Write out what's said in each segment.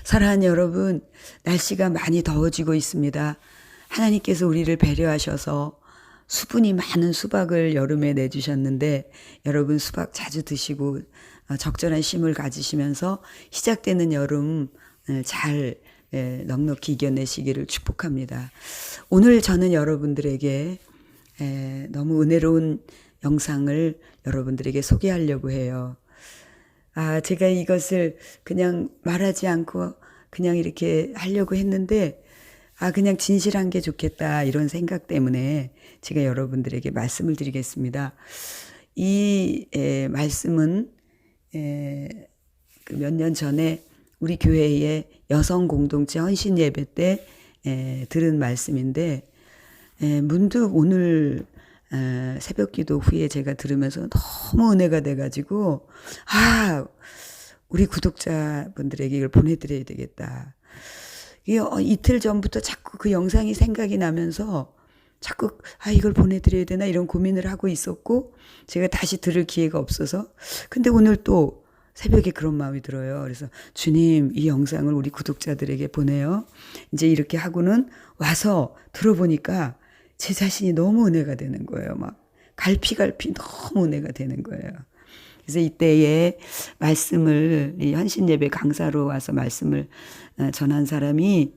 사랑하는 여러분, 날씨가 많이 더워지고 있습니다. 하나님께서 우리를 배려하셔서 수분이 많은 수박을 여름에 내주셨는데 여러분 수박 자주 드시고 적절한 쉼을 가지시면서 시작되는 여름 잘 넉넉히 이겨내시기를 축복합니다. 오늘 저는 여러분들에게 너무 은혜로운 영상을 여러분들에게 소개하려고 해요. 제가 이것을 그냥 말하지 않고 그냥 이렇게 하려고 했는데, 그냥 진실한 게 좋겠다, 이런 생각 때문에 제가 여러분들에게 말씀을 드리겠습니다. 이 말씀은 몇 년 전에 우리 교회의 여성 공동체 헌신 예배 때 들은 말씀인데, 문득 오늘 새벽 기도 후에 제가 들으면서 너무 은혜가 돼가지고, 우리 구독자분들에게 이걸 보내드려야 되겠다. 이틀 전부터 자꾸 그 영상이 생각이 나면서 자꾸 이걸 보내드려야 되나 이런 고민을 하고 있었고, 제가 다시 들을 기회가 없어서, 근데 오늘 또 새벽에 그런 마음이 들어요. 그래서 주님, 이 영상을 우리 구독자들에게 보내요. 이제 이렇게 하고는 와서 들어보니까 제 자신이 너무 은혜가 되는 거예요. 막 갈피 너무 은혜가 되는 거예요. 그래서 이때에 말씀을, 이 헌신 예배 강사로 와서 말씀을 전한 사람이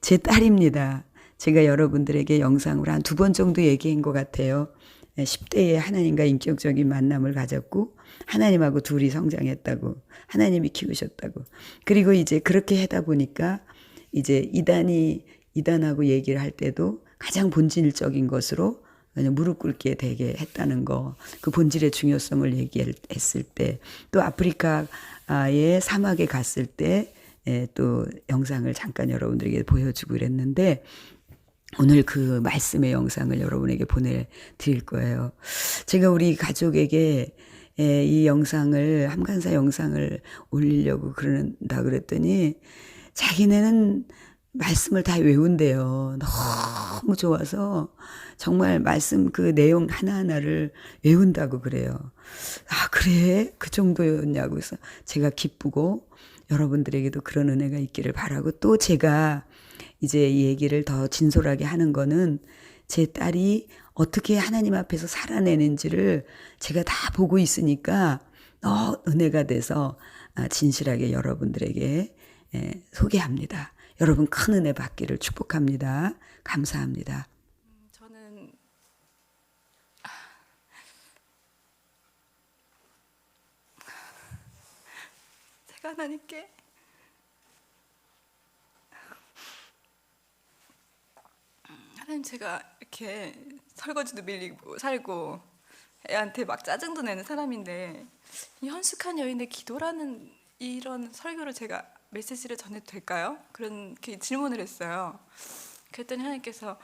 제 딸입니다. 제가 여러분들에게 영상으로 한 2번 정도 얘기한 것 같아요. 10대에 하나님과 인격적인 만남을 가졌고, 하나님하고 둘이 성장했다고, 하나님이 키우셨다고. 그리고 이제 그렇게 하다 보니까 이제 이단하고 얘기를 할 때도 가장 본질적인 것으로 그냥 무릎 꿇게 되게 했다는 거, 그 본질의 중요성을 얘기했을 때, 또 아프리카의 사막에 갔을 때 또 영상을 잠깐 여러분들에게 보여주고 그랬는데, 오늘 그 말씀의 영상을 여러분에게 보내드릴 거예요. 제가 우리 가족에게 이 영상을, 함간사 영상을 올리려고 그런다 그랬더니 자기네는 말씀을 다 외운대요. 너무 좋아서 정말 말씀 그 내용 하나하나를 외운다고 그래요. 그래? 그 정도였냐고 해서 제가 기쁘고, 여러분들에게도 그런 은혜가 있기를 바라고, 또 제가 이제 이 얘기를 더 진솔하게 하는 거는 제 딸이 어떻게 하나님 앞에서 살아내는지를 제가 다 보고 있으니까 은혜가 돼서 진실하게 여러분들에게 소개합니다. 여러분 큰 은혜 받기를 축복합니다. 감사합니다. 저는 제가 하나님께 하나님, 제가 이렇게 설거지도 밀리고 살고 애한테 막 짜증도 내는 사람인데, 이 헌숙한 여인의 기도라는 이런 설교를 제가 메시지를 전해도 될까요? 그런 질문을 했어요. 그랬더니 하나님께서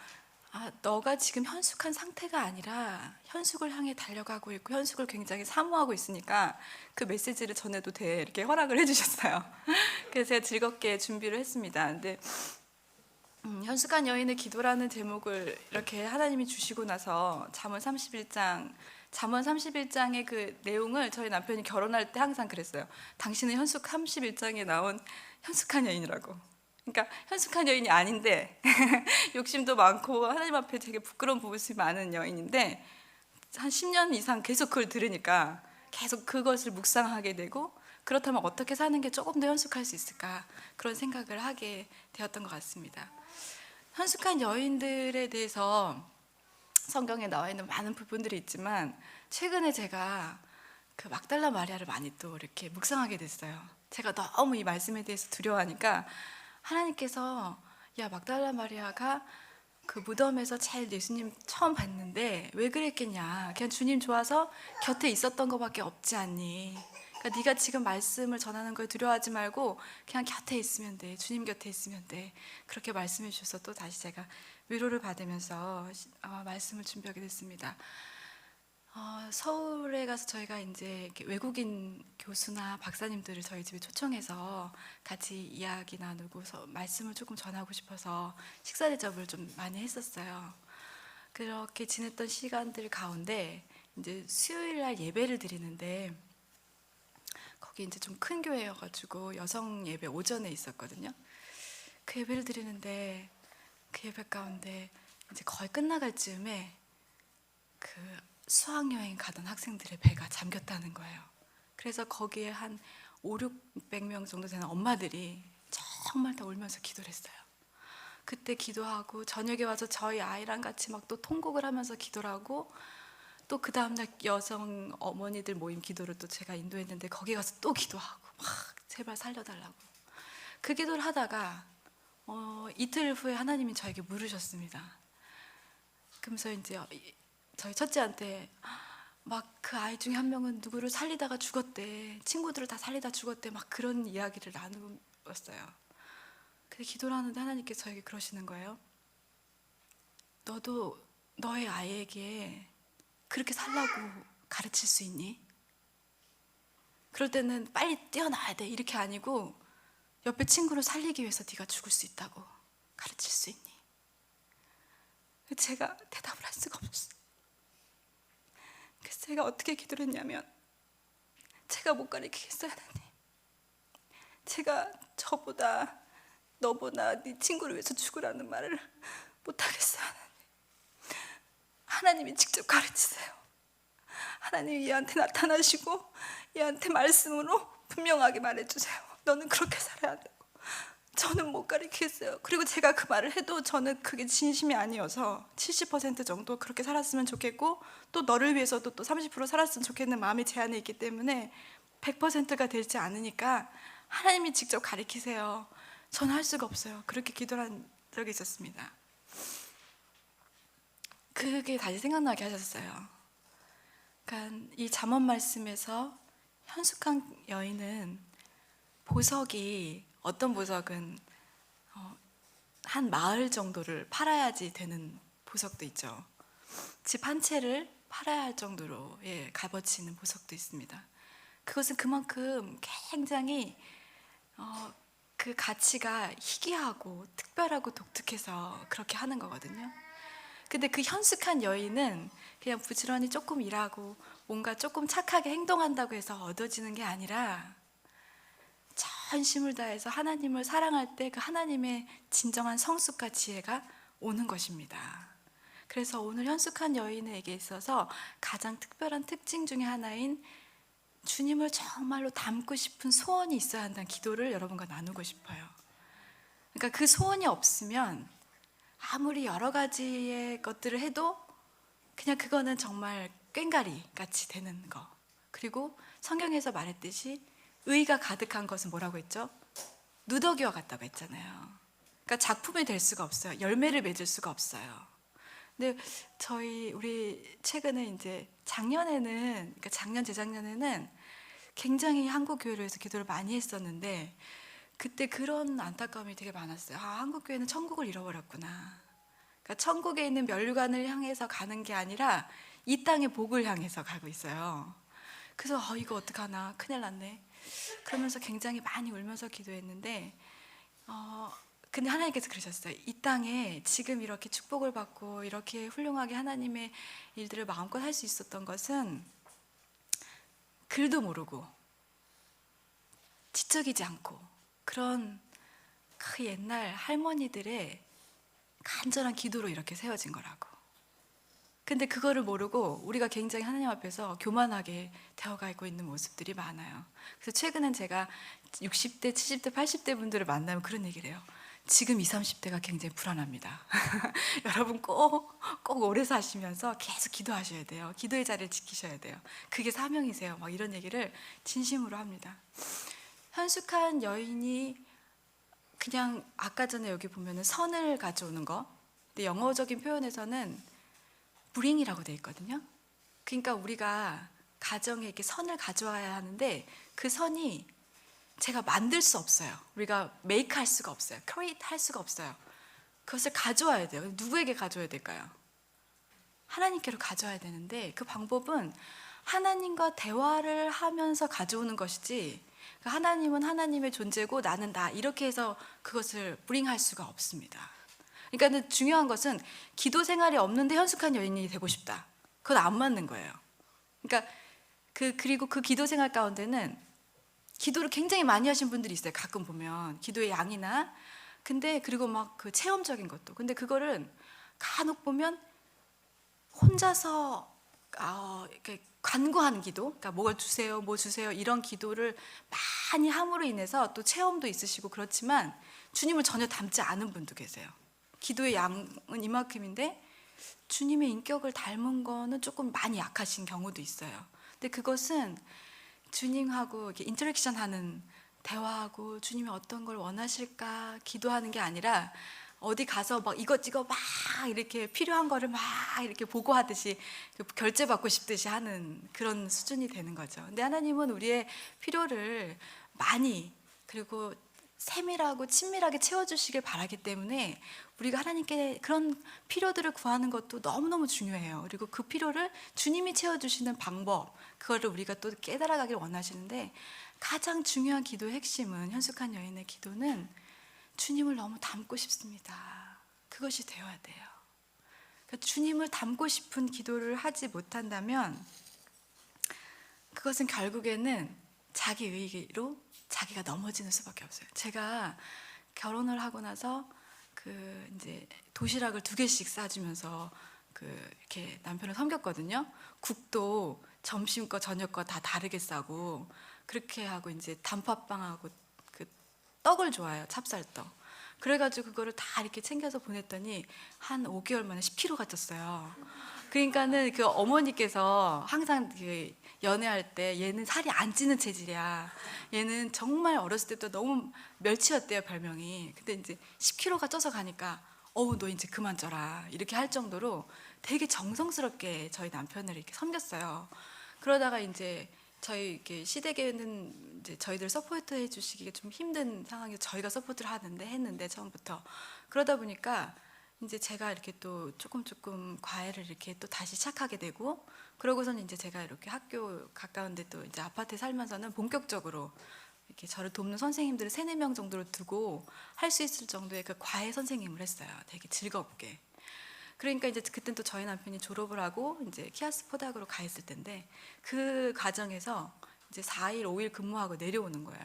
너가 지금 현숙한 상태가 아니라 현숙을 향해 달려가고 있고 현숙을 굉장히 사모하고 있으니까 그 메시지를 전해도 돼, 이렇게 허락을 해주셨어요. 그래서 제가 즐겁게 준비를 했습니다. 근데 현숙한 여인의 기도라는 제목을 이렇게 하나님이 주시고 나서 잠언 31장의 그 내용을 저희 남편이 결혼할 때 항상 그랬어요. 당신은 현숙 31장에 나온 현숙한 여인이라고. 그러니까 현숙한 여인이 아닌데 욕심도 많고 하나님 앞에 되게 부끄러운 부분이 많은 여인인데, 한 10년 이상 계속 그걸 들으니까 계속 그것을 묵상하게 되고, 그렇다면 어떻게 사는 게 조금 더 현숙할 수 있을까, 그런 생각을 하게 되었던 것 같습니다. 현숙한 여인들에 대해서 성경에 나와 있는 많은 부분들이 있지만, 최근에 제가 그 막달라 마리아를 많이 또 이렇게 묵상하게 됐어요. 제가 너무 이 말씀에 대해서 두려워하니까 하나님께서, 야, 막달라 마리아가 그 무덤에서 제일 예수님 처음 봤는데 왜 그랬겠냐, 그냥 주님 좋아서 곁에 있었던 것밖에 없지 않니. 그러니까 네가 지금 말씀을 전하는 걸 두려워하지 말고 그냥 곁에 있으면 돼, 주님 곁에 있으면 돼, 그렇게 말씀해 주셔서 또 다시 제가 위로를 받으면서 말씀을 준비하게 됐습니다. 서울에 가서 저희가 이제 외국인 교수나 박사님들을 저희 집에 초청해서 같이 이야기 나누고 말씀을 조금 전하고 싶어서 식사 대접을 좀 많이 했었어요. 그렇게 지냈던 시간들 가운데 이제 수요일 날 예배를 드리는데, 거기 이제 좀 큰 교회여가지고 여성 예배 오전에 있었거든요. 그 예배를 드리는데 그 예배 가운데 이제 거의 끝나갈 즈음에 그 수학여행 가던 학생들의 배가 잠겼다는 거예요. 그래서 거기에 한 500~600명 정도 되는 엄마들이 정말 다 울면서 기도를 했어요. 그때 기도하고 저녁에 와서 저희 아이랑 같이 막 또 통곡을 하면서 기도를 하고, 또 그 다음날 여성 어머니들 모임 기도를 또 제가 인도했는데 거기 가서 또 기도하고 막 제발 살려달라고 그 기도를 하다가 이틀 후에 하나님이 저에게 물으셨습니다. 그러면서 이제 저희 첫째한테 막 그 아이 중에 한 명은 누구를 살리다가 죽었대, 친구들을 다 살리다 죽었대, 막 그런 이야기를 나누었어요. 근데 기도를 하는데 하나님께서 저에게 그러시는 거예요. 너도 너의 아이에게 그렇게 살라고 가르칠 수 있니? 그럴 때는 빨리 뛰어나야 돼, 이렇게 아니고 옆에 친구를 살리기 위해서 네가 죽을 수 있다고 가르칠 수 있니? 제가 대답을 할 수가 없었어요. 그래서 제가 어떻게 기도를 했냐면, 제가 못 가르치겠어요 하나님. 제가 저보다 너보다 네 친구를 위해서 죽으라는 말을 못하겠어요 하나님. 하나님이 직접 가르치세요. 하나님이 얘한테 나타나시고 얘한테 말씀으로 분명하게 말해주세요. 너는 그렇게 살아야 되고. 저는 못 가르치겠어요. 그리고 제가 그 말을 해도 저는 그게 진심이 아니어서 70% 정도 그렇게 살았으면 좋겠고, 또 너를 위해서도 또 30% 살았으면 좋겠는 마음이 제 안에 있기 때문에 100%가 되지 않으니까 하나님이 직접 가르치세요. 저는 할 수가 없어요. 그렇게 기도를 한 적이 있었습니다. 그게 다시 생각나게 하셨어요. 그러니까 이 잠언 말씀에서 현숙한 여인은 보석이, 어떤 보석은 한 마을 정도를 팔아야지 되는 보석도 있죠. 집 한 채를 팔아야 할 정도로 값어치 있는 보석도 있습니다. 그것은 그만큼 굉장히 그 가치가 희귀하고 특별하고 독특해서 그렇게 하는 거거든요. 근데 그 현숙한 여인은 그냥 부지런히 조금 일하고 뭔가 조금 착하게 행동한다고 해서 얻어지는 게 아니라 전심을 다해서 하나님을 사랑할 때 그 하나님의 진정한 성숙과 지혜가 오는 것입니다. 그래서 오늘 현숙한 여인에게 있어서 가장 특별한 특징 중에 하나인 주님을 정말로 닮고 싶은 소원이 있어야 한다는 기도를 여러분과 나누고 싶어요. 그러니까 그 소원이 없으면 아무리 여러 가지의 것들을 해도 그냥 그거는 정말 꽹가리 같이 되는 거. 그리고 성경에서 말했듯이 의가 가득한 것은 뭐라고 했죠? 누더기와 같다고 했잖아요. 그러니까 작품이 될 수가 없어요. 열매를 맺을 수가 없어요. 근데 우리 최근에 이제 작년에는, 그러니까 작년 재작년에는 굉장히 한국 교회로 해서 기도를 많이 했었는데, 그때 그런 안타까움이 되게 많았어요. 한국 교회는 천국을 잃어버렸구나. 그러니까 천국에 있는 면류관을 향해서 가는 게 아니라 이 땅의 복을 향해서 가고 있어요. 그래서 이거 어떡하나, 큰일 났네. 그러면서 굉장히 많이 울면서 기도했는데, 근데 하나님께서 그러셨어요. 이 땅에 지금 이렇게 축복을 받고 이렇게 훌륭하게 하나님의 일들을 마음껏 할 수 있었던 것은 글도 모르고 지적이지 않고 그런 그 옛날 할머니들의 간절한 기도로 이렇게 세워진 거라고. 근데 그거를 모르고 우리가 굉장히 하나님 앞에서 교만하게 되어가고 있는 모습들이 많아요. 그래서 최근엔 제가 60대, 70대, 80대 분들을 만나면 그런 얘기를 해요. 지금 20, 30대가 굉장히 불안합니다. 여러분 꼭 오래 사시면서 계속 기도하셔야 돼요. 기도의 자리를 지키셔야 돼요. 그게 사명이세요. 막 이런 얘기를 진심으로 합니다. 현숙한 여인이 그냥 아까 전에 여기 보면은 선을 가져오는 거. 근데 영어적인 표현에서는 bring이라고 되어 있거든요. 그러니까 우리가 가정에 이렇게 선을 가져와야 하는데 그 선이 제가 만들 수 없어요. 우리가 make 할 수가 없어요. create 할 수가 없어요. 그것을 가져와야 돼요. 누구에게 가져와야 될까요? 하나님께로 가져와야 되는데 그 방법은 하나님과 대화를 하면서 가져오는 것이지, 하나님은 하나님의 존재고 나는 나, 이렇게 해서 그것을 bring 할 수가 없습니다. 그러니까 중요한 것은 기도 생활이 없는데 현숙한 여인이 되고 싶다. 그건 안 맞는 거예요. 그러니까 그리고 그 기도 생활 가운데는 기도를 굉장히 많이 하신 분들이 있어요. 가끔 보면 기도의 양이나 근데 그리고 막 그 체험적인 것도 근데 그거를 간혹 보면 혼자서 이렇게 간구하는 기도, 그러니까 뭘 주세요, 뭐 주세요 이런 기도를 많이 함으로 인해서 또 체험도 있으시고 그렇지만 주님을 전혀 닮지 않은 분도 계세요. 기도의 양은 이만큼인데 주님의 인격을 닮은 거는 조금 많이 약하신 경우도 있어요. 근데 그것은 주님하고 이렇게 인터랙션하는 대화하고 주님이 어떤 걸 원하실까 기도하는 게 아니라 어디 가서 막 이것저것 막 이렇게 필요한 거를 막 이렇게 보고하듯이 결제받고 싶듯이 하는 그런 수준이 되는 거죠. 근데 하나님은 우리의 필요를 많이 그리고 세밀하고 친밀하게 채워주시길 바라기 때문에 우리가 하나님께 그런 필요들을 구하는 것도 너무너무 중요해요. 그리고 그 필요를 주님이 채워주시는 방법 그거를 우리가 또 깨달아가길 원하시는데 가장 중요한 기도의 핵심은 현숙한 여인의 기도는 주님을 너무 닮고 싶습니다. 그것이 되어야 돼요. 그러니까 주님을 닮고 싶은 기도를 하지 못한다면 그것은 결국에는 자기 의로 자기가 넘어지는 수밖에 없어요. 제가 결혼을 하고 나서 그 이제 도시락을 2개씩 싸주면서 그 이렇게 남편을 섬겼거든요. 국도 점심 거 저녁 거 다 다르게 싸고 그렇게 하고 이제 단팥빵하고 그 떡을 좋아해요. 찹쌀떡. 그래가지고 그거를 다 이렇게 챙겨서 보냈더니 한 5개월 만에 10kg가 쪘어요. 그러니까는 그 어머니께서 항상 그 연애할 때 얘는 살이 안 찌는 체질이야. 얘는 정말 어렸을 때부터 너무 멸치였대요, 별명이. 근데 이제 10kg가 쪄서 가니까 어우 너 이제 그만 쪄라 이렇게 할 정도로 되게 정성스럽게 저희 남편을 이렇게 섬겼어요. 그러다가 이제 저희 이렇게 시댁에는 이제 저희들 서포트 해주시기가 좀 힘든 상황에서 저희가 서포트를 했는데 처음부터 그러다 보니까 이제 제가 이렇게 또 조금 과외를 이렇게 또 다시 시작하게 되고 그러고서는 이제 제가 이렇게 학교 가까운데 또 이제 아파트에 살면서는 본격적으로 이렇게 저를 돕는 선생님들을 3-4명 정도를 두고 할 수 있을 정도의 그 과외 선생님을 했어요. 되게 즐겁게. 그러니까 이제 그땐 또 저희 남편이 졸업을 하고 이제 키아스 포닥으로 가 있을 텐데 그 과정에서 이제 4일, 5일 근무하고 내려오는 거예요.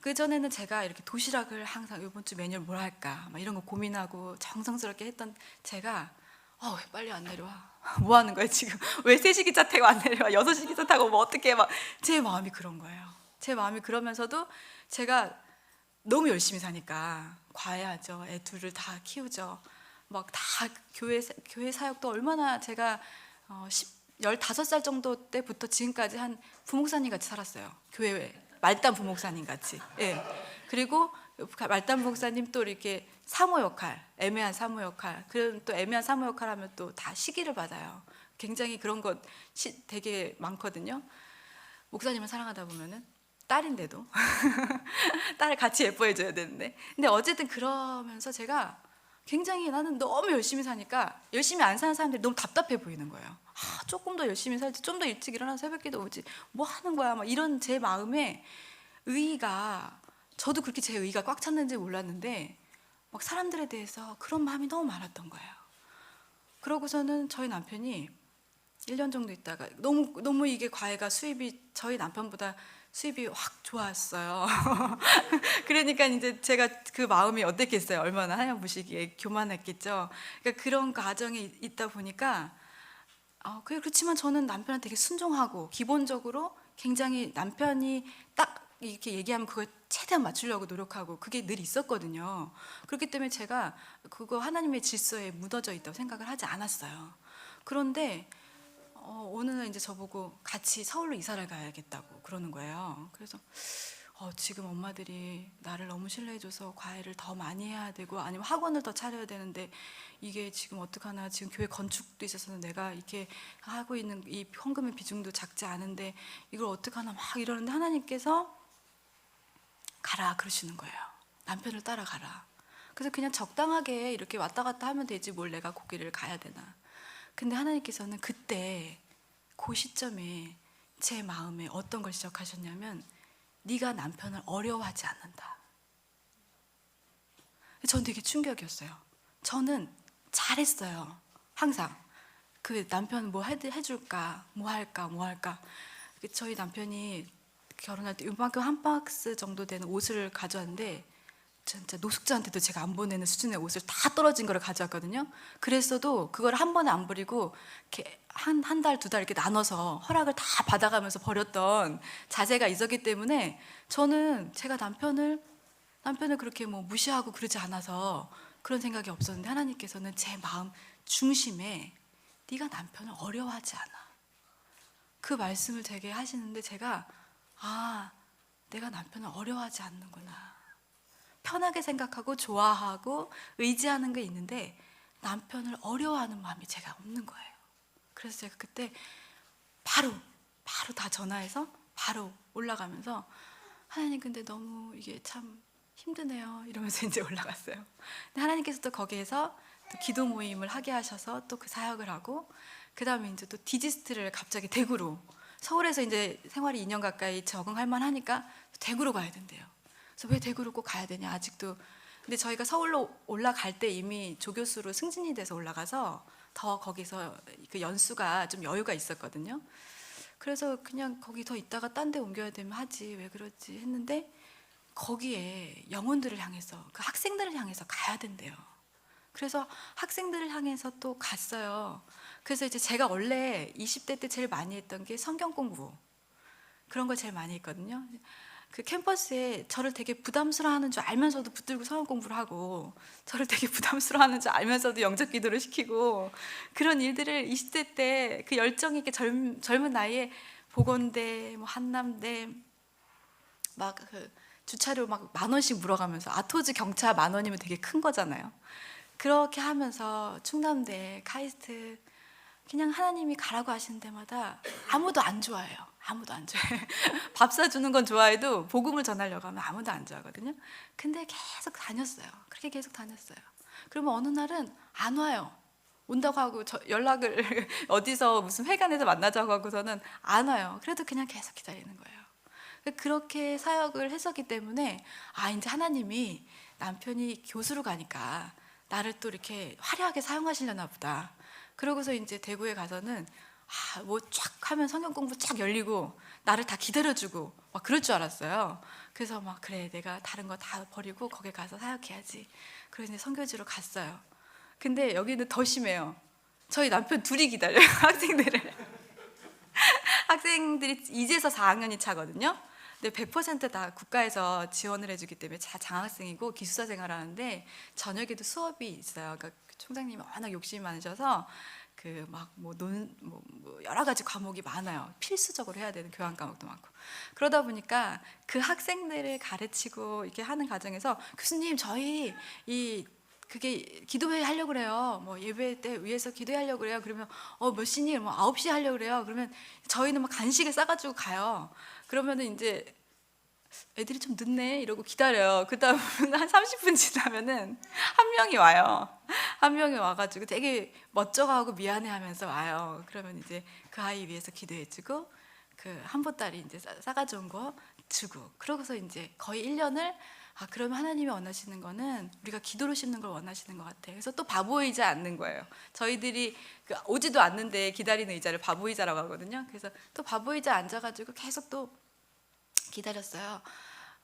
그 전에는 제가 이렇게 도시락을 항상 이번 주 메뉴를 뭘 할까 막 이런 거 고민하고 정성스럽게 했던 제가 왜 빨리 안 내려와? 뭐 하는 거야 지금? 왜 3시 기차 타고 안 내려와? 6시 기차 타고 뭐 어떻게 막 제 마음이 그런 거예요. 제 마음이 그러면서도 제가 너무 열심히 사니까 과외하죠. 애 둘을 다 키우죠. 막 다 교회 사역도 얼마나 제가 15살 정도 때부터 지금까지 한 부목사님 같이 살았어요. 교회 말단 부목사님 같이. 예. 그리고 말단 부목사님 또 이렇게 사모 역할, 애매한 사모 역할. 그럼 또 애매한 사모 역할 하면 또 다 시기를 받아요. 굉장히 그런 것 되게 많거든요. 목사님을 사랑하다 보면은 딸인데도 딸을 같이 예뻐해줘야 되는데 근데 어쨌든 그러면서 제가 굉장히 나는 너무 열심히 사니까 열심히 안 사는 사람들이 너무 답답해 보이는 거예요. 조금 더 열심히 살지 좀 더 일찍 일어나서 새벽기도 오지 뭐 하는 거야 막 이런 제 마음에 의의가 저도 그렇게 제 의의가 꽉 찼는지 몰랐는데 막 사람들에 대해서 그런 마음이 너무 많았던 거예요. 그러고서는 저희 남편이 1년 정도 있다가 너무 이게 과외가 수입이 저희 남편보다 수입이 확 좋았어요. 그러니까 이제 제가 그 마음이 어땠겠어요? 얼마나 하얀부시기에 교만했겠죠. 그러니까 그런 과정이 있다 보니까 그렇지만 저는 남편한테 되게 순종하고 기본적으로 굉장히 남편이 딱 이렇게 얘기하면 그걸 최대한 맞추려고 노력하고 그게 늘 있었거든요. 그렇기 때문에 제가 그거 하나님의 질서에 묻어져 있다고 생각을 하지 않았어요. 그런데 어느 날 이제 저보고 같이 서울로 이사를 가야겠다고 그러는 거예요. 그래서 지금 엄마들이 나를 너무 신뢰해줘서 과외를 더 많이 해야 되고 아니면 학원을 더 차려야 되는데 이게 지금 어떡하나 지금 교회 건축도 있어서 내가 이렇게 하고 있는 이 헌금의 비중도 작지 않은데 이걸 어떡하나 막 이러는데 하나님께서 가라 그러시는 거예요. 남편을 따라가라. 그래서 그냥 적당하게 이렇게 왔다 갔다 하면 되지 뭘 내가 거기를 가야 되나. 근데 하나님께서는 그때 그 시점에 제 마음에 어떤 걸 지적하셨냐면 네가 남편을 어려워하지 않는다. 전 되게 충격이었어요. 저는 잘했어요. 항상 그 남편 뭐 해줄까 뭐 할까 저희 남편이 결혼할 때 이만큼 한 박스 정도 되는 옷을 가져왔는데 진짜 노숙자한테도 제가 안 보내는 수준의 옷을 다 떨어진 거를 가져왔거든요. 그랬어도 그걸 한 번에 안 버리고 이렇게 한 달, 두 달 이렇게 나눠서 허락을 다 받아가면서 버렸던 자세가 있었기 때문에 저는 제가 남편을 그렇게 뭐 무시하고 그러지 않아서 그런 생각이 없었는데 하나님께서는 제 마음 중심에 네가 남편을 어려워하지 않아. 그 말씀을 되게 하시는데 제가 내가 남편을 어려워하지 않는구나. 편하게 생각하고 좋아하고 의지하는 게 있는데 남편을 어려워하는 마음이 제가 없는 거예요. 그래서 제가 그때 바로 다 전화해서 바로 올라가면서 하나님 근데 너무 이게 참 힘드네요 이러면서 이제 올라갔어요. 근데 하나님께서 또 거기에서 또 기도 모임을 하게 하셔서 또 그 사역을 하고 그 다음에 이제 또 디지스트를 갑자기 대구로 서울에서 이제 생활이 2년 가까이 적응할 만하니까 대구로 가야 된대요. 그래서 왜 대구로 꼭 가야 되냐 아직도. 근데 저희가 서울로 올라갈 때 이미 조교수로 승진이 돼서 올라가서 더 거기서 그 연수가 좀 여유가 있었거든요. 그래서 그냥 거기 더 있다가 딴 데 옮겨야 되면 하지 왜 그러지 했는데 거기에 영혼들을 향해서 그 학생들을 향해서 가야 된대요. 그래서 학생들을 향해서 또 갔어요. 그래서 이제 제가 원래 20대 때 제일 많이 했던 게 성경 공부 그런 걸 제일 많이 했거든요. 그 캠퍼스에 저를 되게 부담스러워하는 줄 알면서도 붙들고 성경 공부를 하고 저를 되게 부담스러워하는 줄 알면서도 영접 기도를 시키고 그런 일들을 20대 때 그 열정 있게 젊은 나이에 보건대, 뭐 한남대 막 그 주차료 막 10,000원씩 물어가면서 아토즈 경차 10,000원이면 되게 큰 거잖아요. 그렇게 하면서 충남대, 카이스트 그냥 하나님이 가라고 하시는 데마다 아무도 안 좋아해요. 아무도 안 좋아해요. 밥 사주는 건 좋아해도 복음을 전하려고 하면 아무도 안 좋아하거든요. 근데 계속 다녔어요. 그렇게 계속 다녔어요. 그러면 어느 날은 안 와요. 온다고 하고 연락을 어디서 무슨 회관에서 만나자고 하고서는 안 와요. 그래도 그냥 계속 기다리는 거예요. 그렇게 사역을 했었기 때문에 이제 하나님이 남편이 교수로 가니까 나를 또 이렇게 화려하게 사용하시려나 보다. 그러고서 이제 대구에 가서는 뭐 쫙 하면 성경 공부 쫙 열리고 나를 다 기다려주고 막 그럴 줄 알았어요. 그래서 막 그래 내가 다른 거 다 버리고 거기 가서 사역해야지. 그래서 이제 선교지로 갔어요. 근데 여기는 더 심해요. 저희 남편 둘이 기다려요. 학생들이 이제서 4학년이 차거든요. 근데 100% 다 국가에서 지원을 해주기 때문에 다 장학생이고 기숙사 생활하는데 저녁에도 수업이 있어요. 그러니까 총장님이 워낙 욕심이 많으셔서 그 막 뭐 여러 가지 과목이 많아요. 필수적으로 해야 되는 교양 과목도 많고 그러다 보니까 그 학생들을 가르치고 이렇게 하는 과정에서 교수님 저희 그게 기도회 하려고 그래요. 뭐 예배 때 위에서 기도회 하려고 그래요. 그러면 몇 시니? 뭐 9시 하려고 그래요. 그러면 저희는 막 간식을 싸가지고 가요. 그러면은 이제 애들이 좀 늦네 이러고 기다려요. 그다음 한 30분 지나면은 한 명이 와요. 한 명이 와가지고 되게 멋져가고 미안해하면서 와요. 그러면 이제 그 아이 위해서 기도해주고 그 한보따리 이제 싸가져온 거 주고 그러고서 이제 거의 1년을 그러면 하나님이 원하시는 거는 우리가 기도로 심는 걸 원하시는 것 같아요. 그래서 또 바보이지 않는 거예요. 저희들이 오지도 않는데 기다리는 의자를 바보의자라고 하거든요. 그래서 또 바보의자 앉아가지고 계속 또 기다렸어요.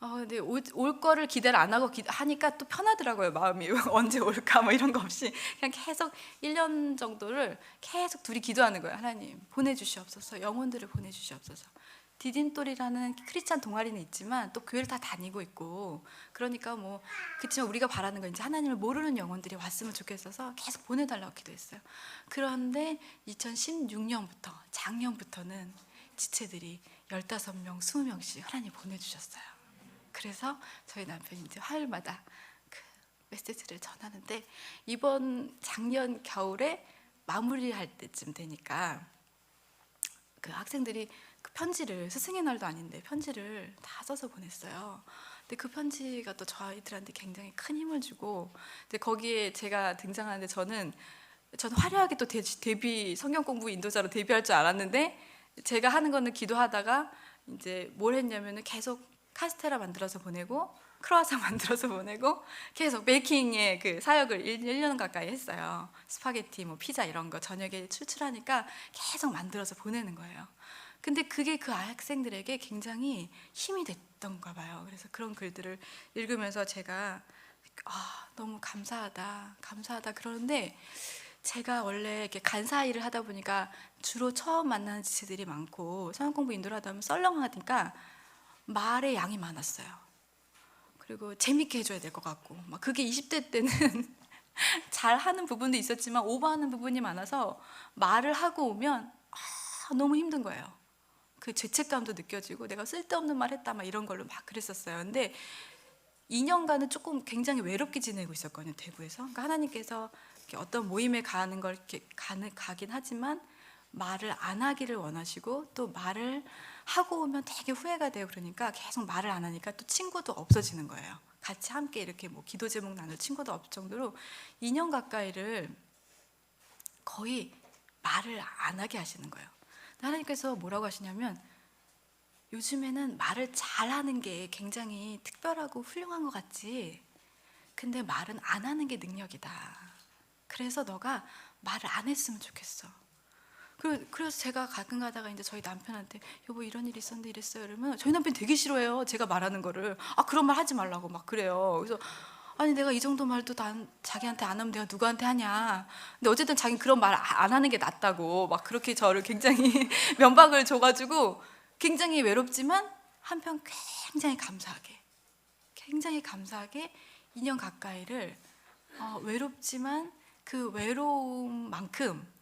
근데 올 거를 기대를 안 하고 하니까 또 편하더라고요. 마음이 언제 올까 뭐 이런 거 없이 그냥 계속 1년 정도를 계속 둘이 기도하는 거예요. 하나님 보내주시옵소서. 영혼들을 보내주시옵소서. 디딤돌이라는 크리스찬 동아리는 있지만 또 교회를 다 다니고 있고 그러니까 뭐 그렇지만 우리가 바라는 건 이제 하나님을 모르는 영혼들이 왔으면 좋겠어서 계속 보내달라고 기도했어요. 그런데 2016년부터 작년부터는 지체들이 15명, 20명씩 하나님 보내주셨어요. 그래서 저희 남편이 이제 화요일마다 그 메시지를 전하는데 이번 작년 겨울에 마무리할 때쯤 되니까 그 학생들이 그 편지를 스승의 날도 아닌데 편지를 다 써서 보냈어요. 근데 그 편지가 또 저희들한테 굉장히 큰 힘을 주고 근데 거기에 제가 등장하는데 저는 화려하게 또 데뷔 성경 공부 인도자로 데뷔할 줄 알았는데 제가 하는 거는 기도하다가 이제 뭘 했냐면은 계속 카스테라 만들어서 보내고 크로아상 만들어서 보내고 계속 베이킹의 그 사역을 1년 가까이 했어요. 스파게티, 뭐 피자 이런 거 저녁에 출출하니까 계속 만들어서 보내는 거예요. 근데 그게 그 학생들에게 굉장히 힘이 됐던가 봐요. 그래서 그런 글들을 읽으면서 제가 너무 감사하다, 감사하다 그러는데, 제가 원래 이렇게 간사 일을 하다 보니까 주로 처음 만나는 지체들이 많고 성경 공부 인도를 하다 보면 썰렁하니까 말의 양이 많았어요. 그리고 재밌게 해줘야 될 것 같고, 막 그게 20대 때는 잘하는 부분도 있었지만 오버하는 부분이 많아서 말을 하고 오면 너무 힘든 거예요. 그 죄책감도 느껴지고 내가 쓸데없는 말 했다 막 이런 걸로 막 그랬었어요. 근데 2년간은 조금 굉장히 외롭게 지내고 있었거든요, 대구에서. 그러니까 하나님께서 이렇게 어떤 모임에 가는 걸 이렇게 가긴 하지만 말을 안 하기를 원하시고, 또 말을 하고 오면 되게 후회가 돼요. 그러니까 계속 말을 안 하니까 또 친구도 없어지는 거예요. 같이 함께 이렇게 뭐 기도 제목 나눌 친구도 없을 정도로 2년 가까이를 거의 말을 안 하게 하시는 거예요. 하나님께서 뭐라고 하시냐면, 요즘에는 말을 잘하는 게 굉장히 특별하고 훌륭한 것 같지, 근데 말은 안 하는 게 능력이다. 그래서 너가 말을 안 했으면 좋겠어. 그래서 제가 가끔 가다가 이제 저희 남편한테 여보 이런 일이 있었는데 이랬어요 이러면 저희 남편이 되게 싫어해요, 제가 말하는 거를. 그런 말 하지 말라고 막 그래요. 그래서 아니 내가 이 정도 말도 자기한테 안 하면 내가 누구한테 하냐. 근데 어쨌든 자기는 그런 말 안 하는 게 낫다고 막 그렇게 저를 굉장히 면박을 줘가지고 굉장히 외롭지만 한편 굉장히 감사하게 2년 가까이를 외롭지만 그 외로움만큼,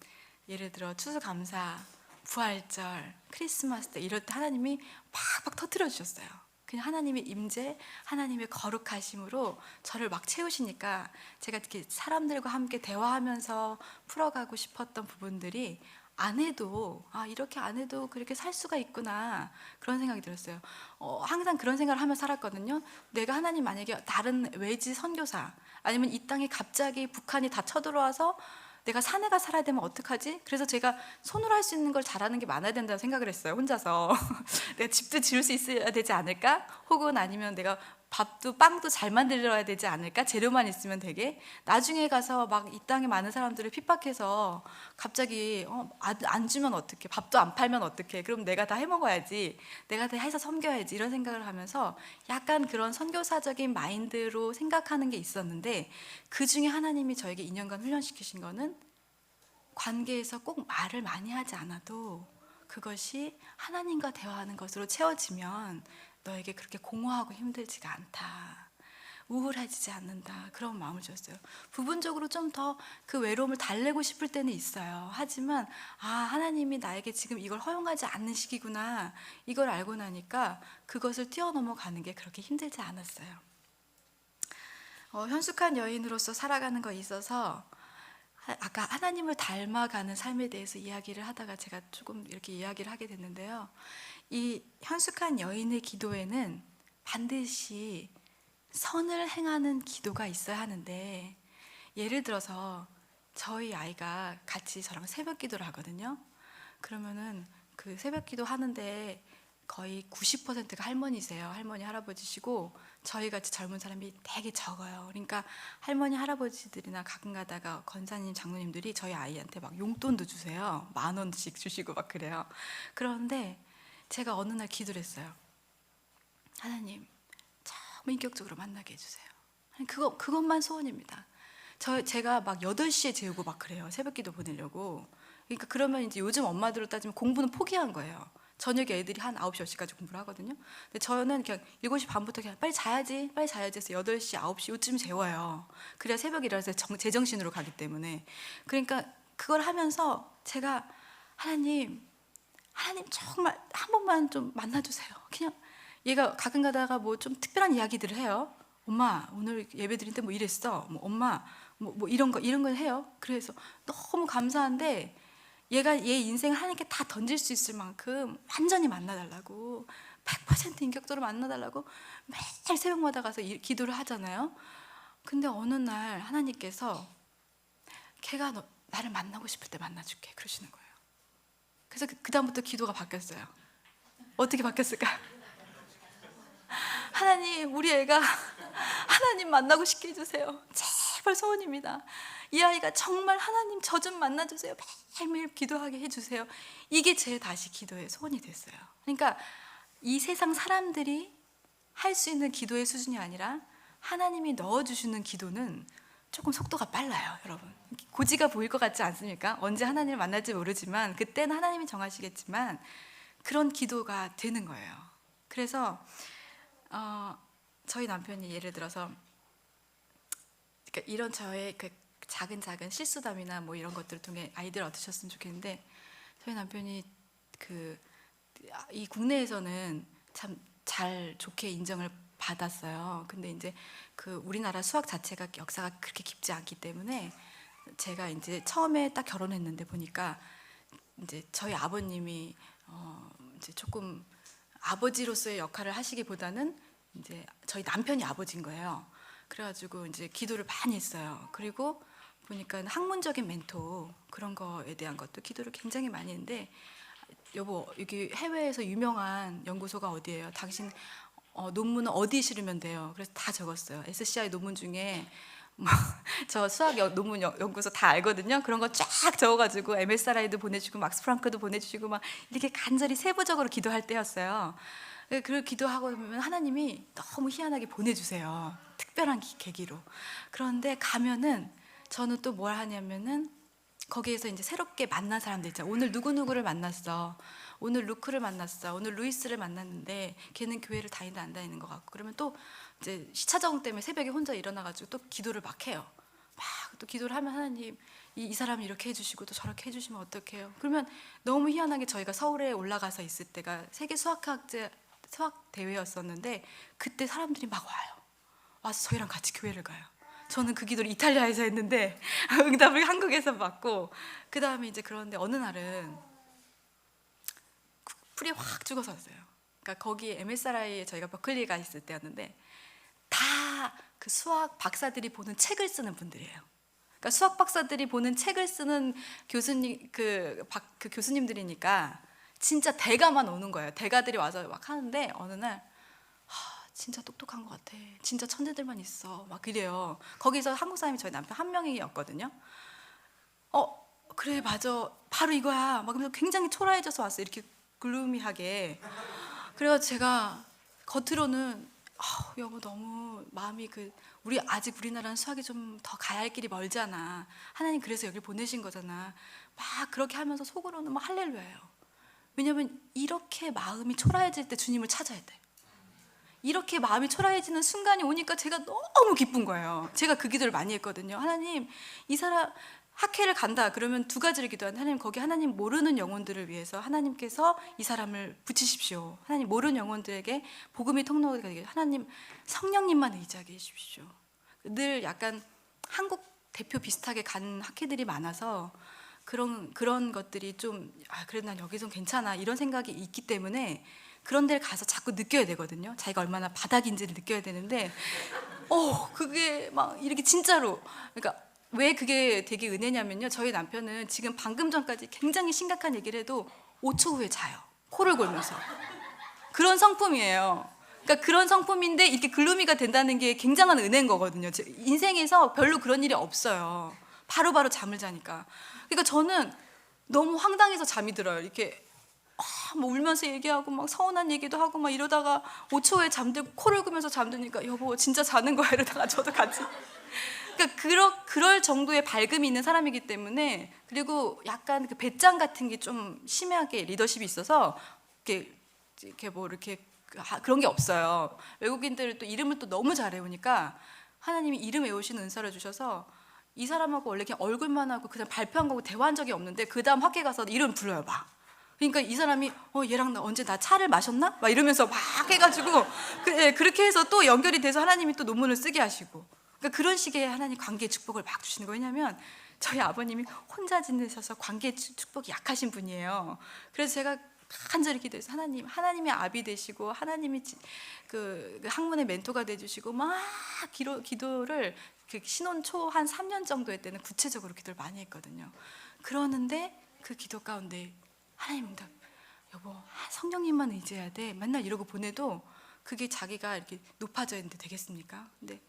예를 들어 추수감사, 부활절, 크리스마스 때 이럴 때 하나님이 팍팍 터뜨려 주셨어요. 그냥 하나님의 임재, 하나님의 거룩하심으로 저를 막 채우시니까 제가 특히 사람들과 함께 대화하면서 풀어가고 싶었던 부분들이 안 해도 이렇게 안 해도 그렇게 살 수가 있구나, 그런 생각이 들었어요. 항상 그런 생각을 하며 살았거든요. 내가 하나님 만약에 다른 외지 선교사, 아니면 이 땅에 갑자기 북한이 다 쳐들어와서 내가 산에 가 살아야 되면 어떡하지? 그래서 제가 손으로 할 수 있는 걸 잘하는 게 많아야 된다고 생각을 했어요, 혼자서. 내가 집도 지을 수 있어야 되지 않을까? 혹은 아니면 내가 밥도 빵도 잘 만들어야 되지 않을까? 재료만 있으면 되게. 나중에 가서 막 이 땅에 많은 사람들을 핍박해서 갑자기 안 주면 어떡해? 밥도 안 팔면 어떡해? 그럼 내가 다 해먹어야지, 내가 다 해서 섬겨야지, 이런 생각을 하면서 약간 그런 선교사적인 마인드로 생각하는 게 있었는데, 그 중에 하나님이 저에게 2년간 훈련시키신 거는 관계에서 꼭 말을 많이 하지 않아도 그것이 하나님과 대화하는 것으로 채워지면 너에게 그렇게 공허하고 힘들지가 않다, 우울해지지 않는다, 그런 마음을 줬어요. 부분적으로 좀 더 그 외로움을 달래고 싶을 때는 있어요. 하지만 하나님이 나에게 지금 이걸 허용하지 않는 시기구나, 이걸 알고 나니까 그것을 뛰어넘어가는 게 그렇게 힘들지 않았어요. 현숙한 여인으로서 살아가는 거에 있어서 아까 하나님을 닮아가는 삶에 대해서 이야기를 하다가 제가 조금 이렇게 이야기를 하게 됐는데요. 이 현숙한 여인의 기도에는 반드시 선을 행하는 기도가 있어야 하는데, 예를 들어서 저희 아이가 같이 저랑 새벽 기도를 하거든요. 그러면은 그 새벽 기도 하는데 거의 90%가 할머니세요. 할머니 할아버지시고 저희 같이 젊은 사람이 되게 적어요. 그러니까 할머니 할아버지들이나 가끔 가다가 권사님 장로님들이 저희 아이한테 막 용돈도 주세요. 10,000원씩 주시고 막 그래요. 그런데 제가 어느 날 기도를 했어요. 하나님 너무 인격적으로 만나게 해주세요. 그것만 소원입니다. 제가 막 8시에 재우고 막 그래요, 새벽 기도 보내려고. 그러니까 그러면 이제 요즘 엄마들로 따지면 공부는 포기한 거예요. 저녁에 애들이 한 9시, 10시까지 공부를 하거든요. 근데 저는 그냥 7시 반부터 그냥 빨리 자야지 해서 8시, 9시 요쯤 재워요. 그래야 새벽에 일어나서 제정신으로 가기 때문에. 그러니까 그걸 하면서 제가 하나님 정말 한 번만 좀 만나주세요. 그냥 얘가 가끔 가다가 뭐 좀 특별한 이야기들을 해요. 엄마 오늘 예배 드릴 때 뭐 이랬어. 뭐 엄마 뭐 이런 거 해요. 그래서 너무 감사한데, 얘가 얘 인생을 하나님께 다 던질 수 있을 만큼 완전히 만나달라고, 100% 인격적으로 만나달라고 매일 새벽마다 가서 기도를 하잖아요. 근데 어느 날 하나님께서 걔가 나를 만나고 싶을 때 만나줄게 그러시는 거예요. 그래서 그다음부터 기도가 바뀌었어요. 어떻게 바뀌었을까? 하나님 우리 애가 하나님 만나고 싶게 해주세요. 제발 소원입니다. 이 아이가 정말 하나님 저 좀 만나주세요. 매일매일 기도하게 해주세요. 이게 제 다시 기도의 소원이 됐어요. 그러니까 이 세상 사람들이 할 수 있는 기도의 수준이 아니라 하나님이 넣어주시는 기도는 조금 속도가 빨라요, 여러분. 고지가 보일 것 같지 않습니까? 언제 하나님을 만날지 모르지만 그때는 하나님이 정하시겠지만 그런 기도가 되는 거예요. 그래서 저희 남편이 예를 들어서 그러니까 이런 저의 그 작은 실수담이나 뭐 이런 것들을 통해 아이디어를 얻으셨으면 좋겠는데, 저희 남편이 이 국내에서는 참 잘 좋게 인정을 받았어요. 근데 이제 우리나라 수학 자체가 역사가 그렇게 깊지 않기 때문에 제가 이제 처음에 딱 결혼했는데 보니까 이제 저희 아버님이 이제 조금 아버지로서의 역할을 하시기보다는 이제 저희 남편이 아버지인 거예요. 그래가지고 이제 기도를 많이 했어요. 그리고 보니까 학문적인 멘토 그런 거에 대한 것도 기도를 굉장히 많이 했는데, 여보 여기 해외에서 유명한 연구소가 어디예요? 당신 논문은 어디 실으면 돼요? 그래서 다 적었어요. SCI 논문 중에 저 수학 논문 연구소 다 알거든요. 그런 거 쫙 적어가지고 MSRI도 보내주고 막스 프랑크도 보내주시고 막 이렇게 간절히 세부적으로 기도할 때였어요. 그 기도하고 보면 하나님이 너무 희한하게 보내주세요. 특별한 계기로. 그런데 가면은 저는 또 뭘 하냐면은 거기에서 이제 새롭게 만난 사람들 있잖아요. 오늘 누구누구를 만났어. 오늘 루크를 만났어. 오늘 루이스를 만났는데 걔는 교회를 다니다 안 다니는 것 같고, 그러면 또 이제 시차 적응 때문에 새벽에 혼자 일어나가지고 또 기도를 막 해요. 막 또 기도를 하면 하나님 이 사람이 이렇게 해주시고 또 저렇게 해주시면 어떡해요? 그러면 너무 희한하게 저희가 서울에 올라가서 있을 때가 세계 수학 대회였었는데 그때 사람들이 막 와요. 와서 저희랑 같이 교회를 가요. 저는 그 기도를 이탈리아에서 했는데 응답을 한국에서 받고, 그 다음에 이제 그런데 어느 날은 풀이 확 죽어서 왔어요. 그러니까 거기 MSRI에 저희가 버클리가 있을 때였는데 다 그 수학 박사들이 보는 책을 쓰는 분들이에요. 그러니까 수학 박사들이 보는 책을 쓰는 교수님 그 교수님들이니까 진짜 대가만 오는 거예요. 대가들이 와서 막 하는데 어느 날 진짜 똑똑한 것 같아. 진짜 천재들만 있어. 막 그래요. 거기서 한국 사람이 저희 남편 한 명이었거든요. 그래 맞아. 바로 이거야. 막 그러면서 굉장히 초라해져서 왔어요. 이렇게 글루미하게. 그래서 제가 겉으로는 여보 너무 마음이 우리 아직 우리나라는 수학이 좀 더 가야 할 길이 멀잖아. 하나님 그래서 여기 보내신 거잖아. 막 그렇게 하면서 속으로는 막 할렐루야예요. 왜냐면 이렇게 마음이 초라해질 때 주님을 찾아야 돼. 이렇게 마음이 초라해지는 순간이 오니까 제가 너무 기쁜 거예요. 제가 그 기도를 많이 했거든요. 하나님 이 사람 학회를 간다 그러면 두 가지를 기도하는데, 하나님 거기 하나님 모르는 영혼들을 위해서 하나님께서 이 사람을 붙이십시오. 하나님 모르는 영혼들에게 복음이 통로가 되게 하나님 성령님만 의지하게 해주십시오. 늘 약간 한국 대표 비슷하게 간 학회들이 많아서 그런 것들이 좀 그래도 난 여기선 괜찮아 이런 생각이 있기 때문에 그런 데를 가서 자꾸 느껴야 되거든요. 자기가 얼마나 바닥인지를 느껴야 되는데 그게 막 이렇게 진짜로, 그러니까 왜 그게 되게 은혜냐면요, 저희 남편은 지금 방금 전까지 굉장히 심각한 얘기를 해도 5초 후에 자요. 코를 골면서. 그런 성품이에요. 그러니까 그런 성품인데 이렇게 글루미가 된다는 게 굉장한 은혜인 거거든요. 제 인생에서 별로 그런 일이 없어요. 바로바로 잠을 자니까. 그러니까 저는 너무 황당해서 잠이 들어요. 이렇게 뭐 울면서 얘기하고 막 서운한 얘기도 하고 막 이러다가 5초 후에 잠들고 코를 고면서 잠드니까 여보 진짜 자는 거야 이러다가 저도 같이. 그러니까 그럴 정도의 밝음이 있는 사람이기 때문에, 그리고 약간 그 배짱 같은 게 좀 심하게 리더십이 있어서 이렇게 뭐 이렇게 그런 게 없어요. 외국인들을 또 이름을 또 너무 잘 외우니까 하나님이 이름 외우시는 은사를 주셔서 이 사람하고 원래 그냥 얼굴만 하고 그냥 발표한 거고 대화한 적이 없는데 그 다음 학회 가서 이름 불러요 막. 그러니까 이 사람이 얘랑 언제 나 차를 마셨나? 막 이러면서 막 해가지고 그렇게 해서 또 연결이 돼서 하나님이 또 논문을 쓰게 하시고, 그러니까 그런 식의 하나님 관계의 축복을 막 주시는 거예요. 왜냐하면 저희 아버님이 혼자 지내셔서 관계의 축복이 약하신 분이에요. 그래서 제가 간절히 기도해서 하나님의 아비 되시고 하나님이 그 학문의 멘토가 돼주시고 막 기도를 신혼 초 한 3년 정도의 때는 구체적으로 기도를 많이 했거든요. 그러는데 그 기도 가운데 하나님 여보 성령님만 의지해야 돼 맨날 이러고 보내도 그게 자기가 이렇게 높아져 있는데 되겠습니까? 근데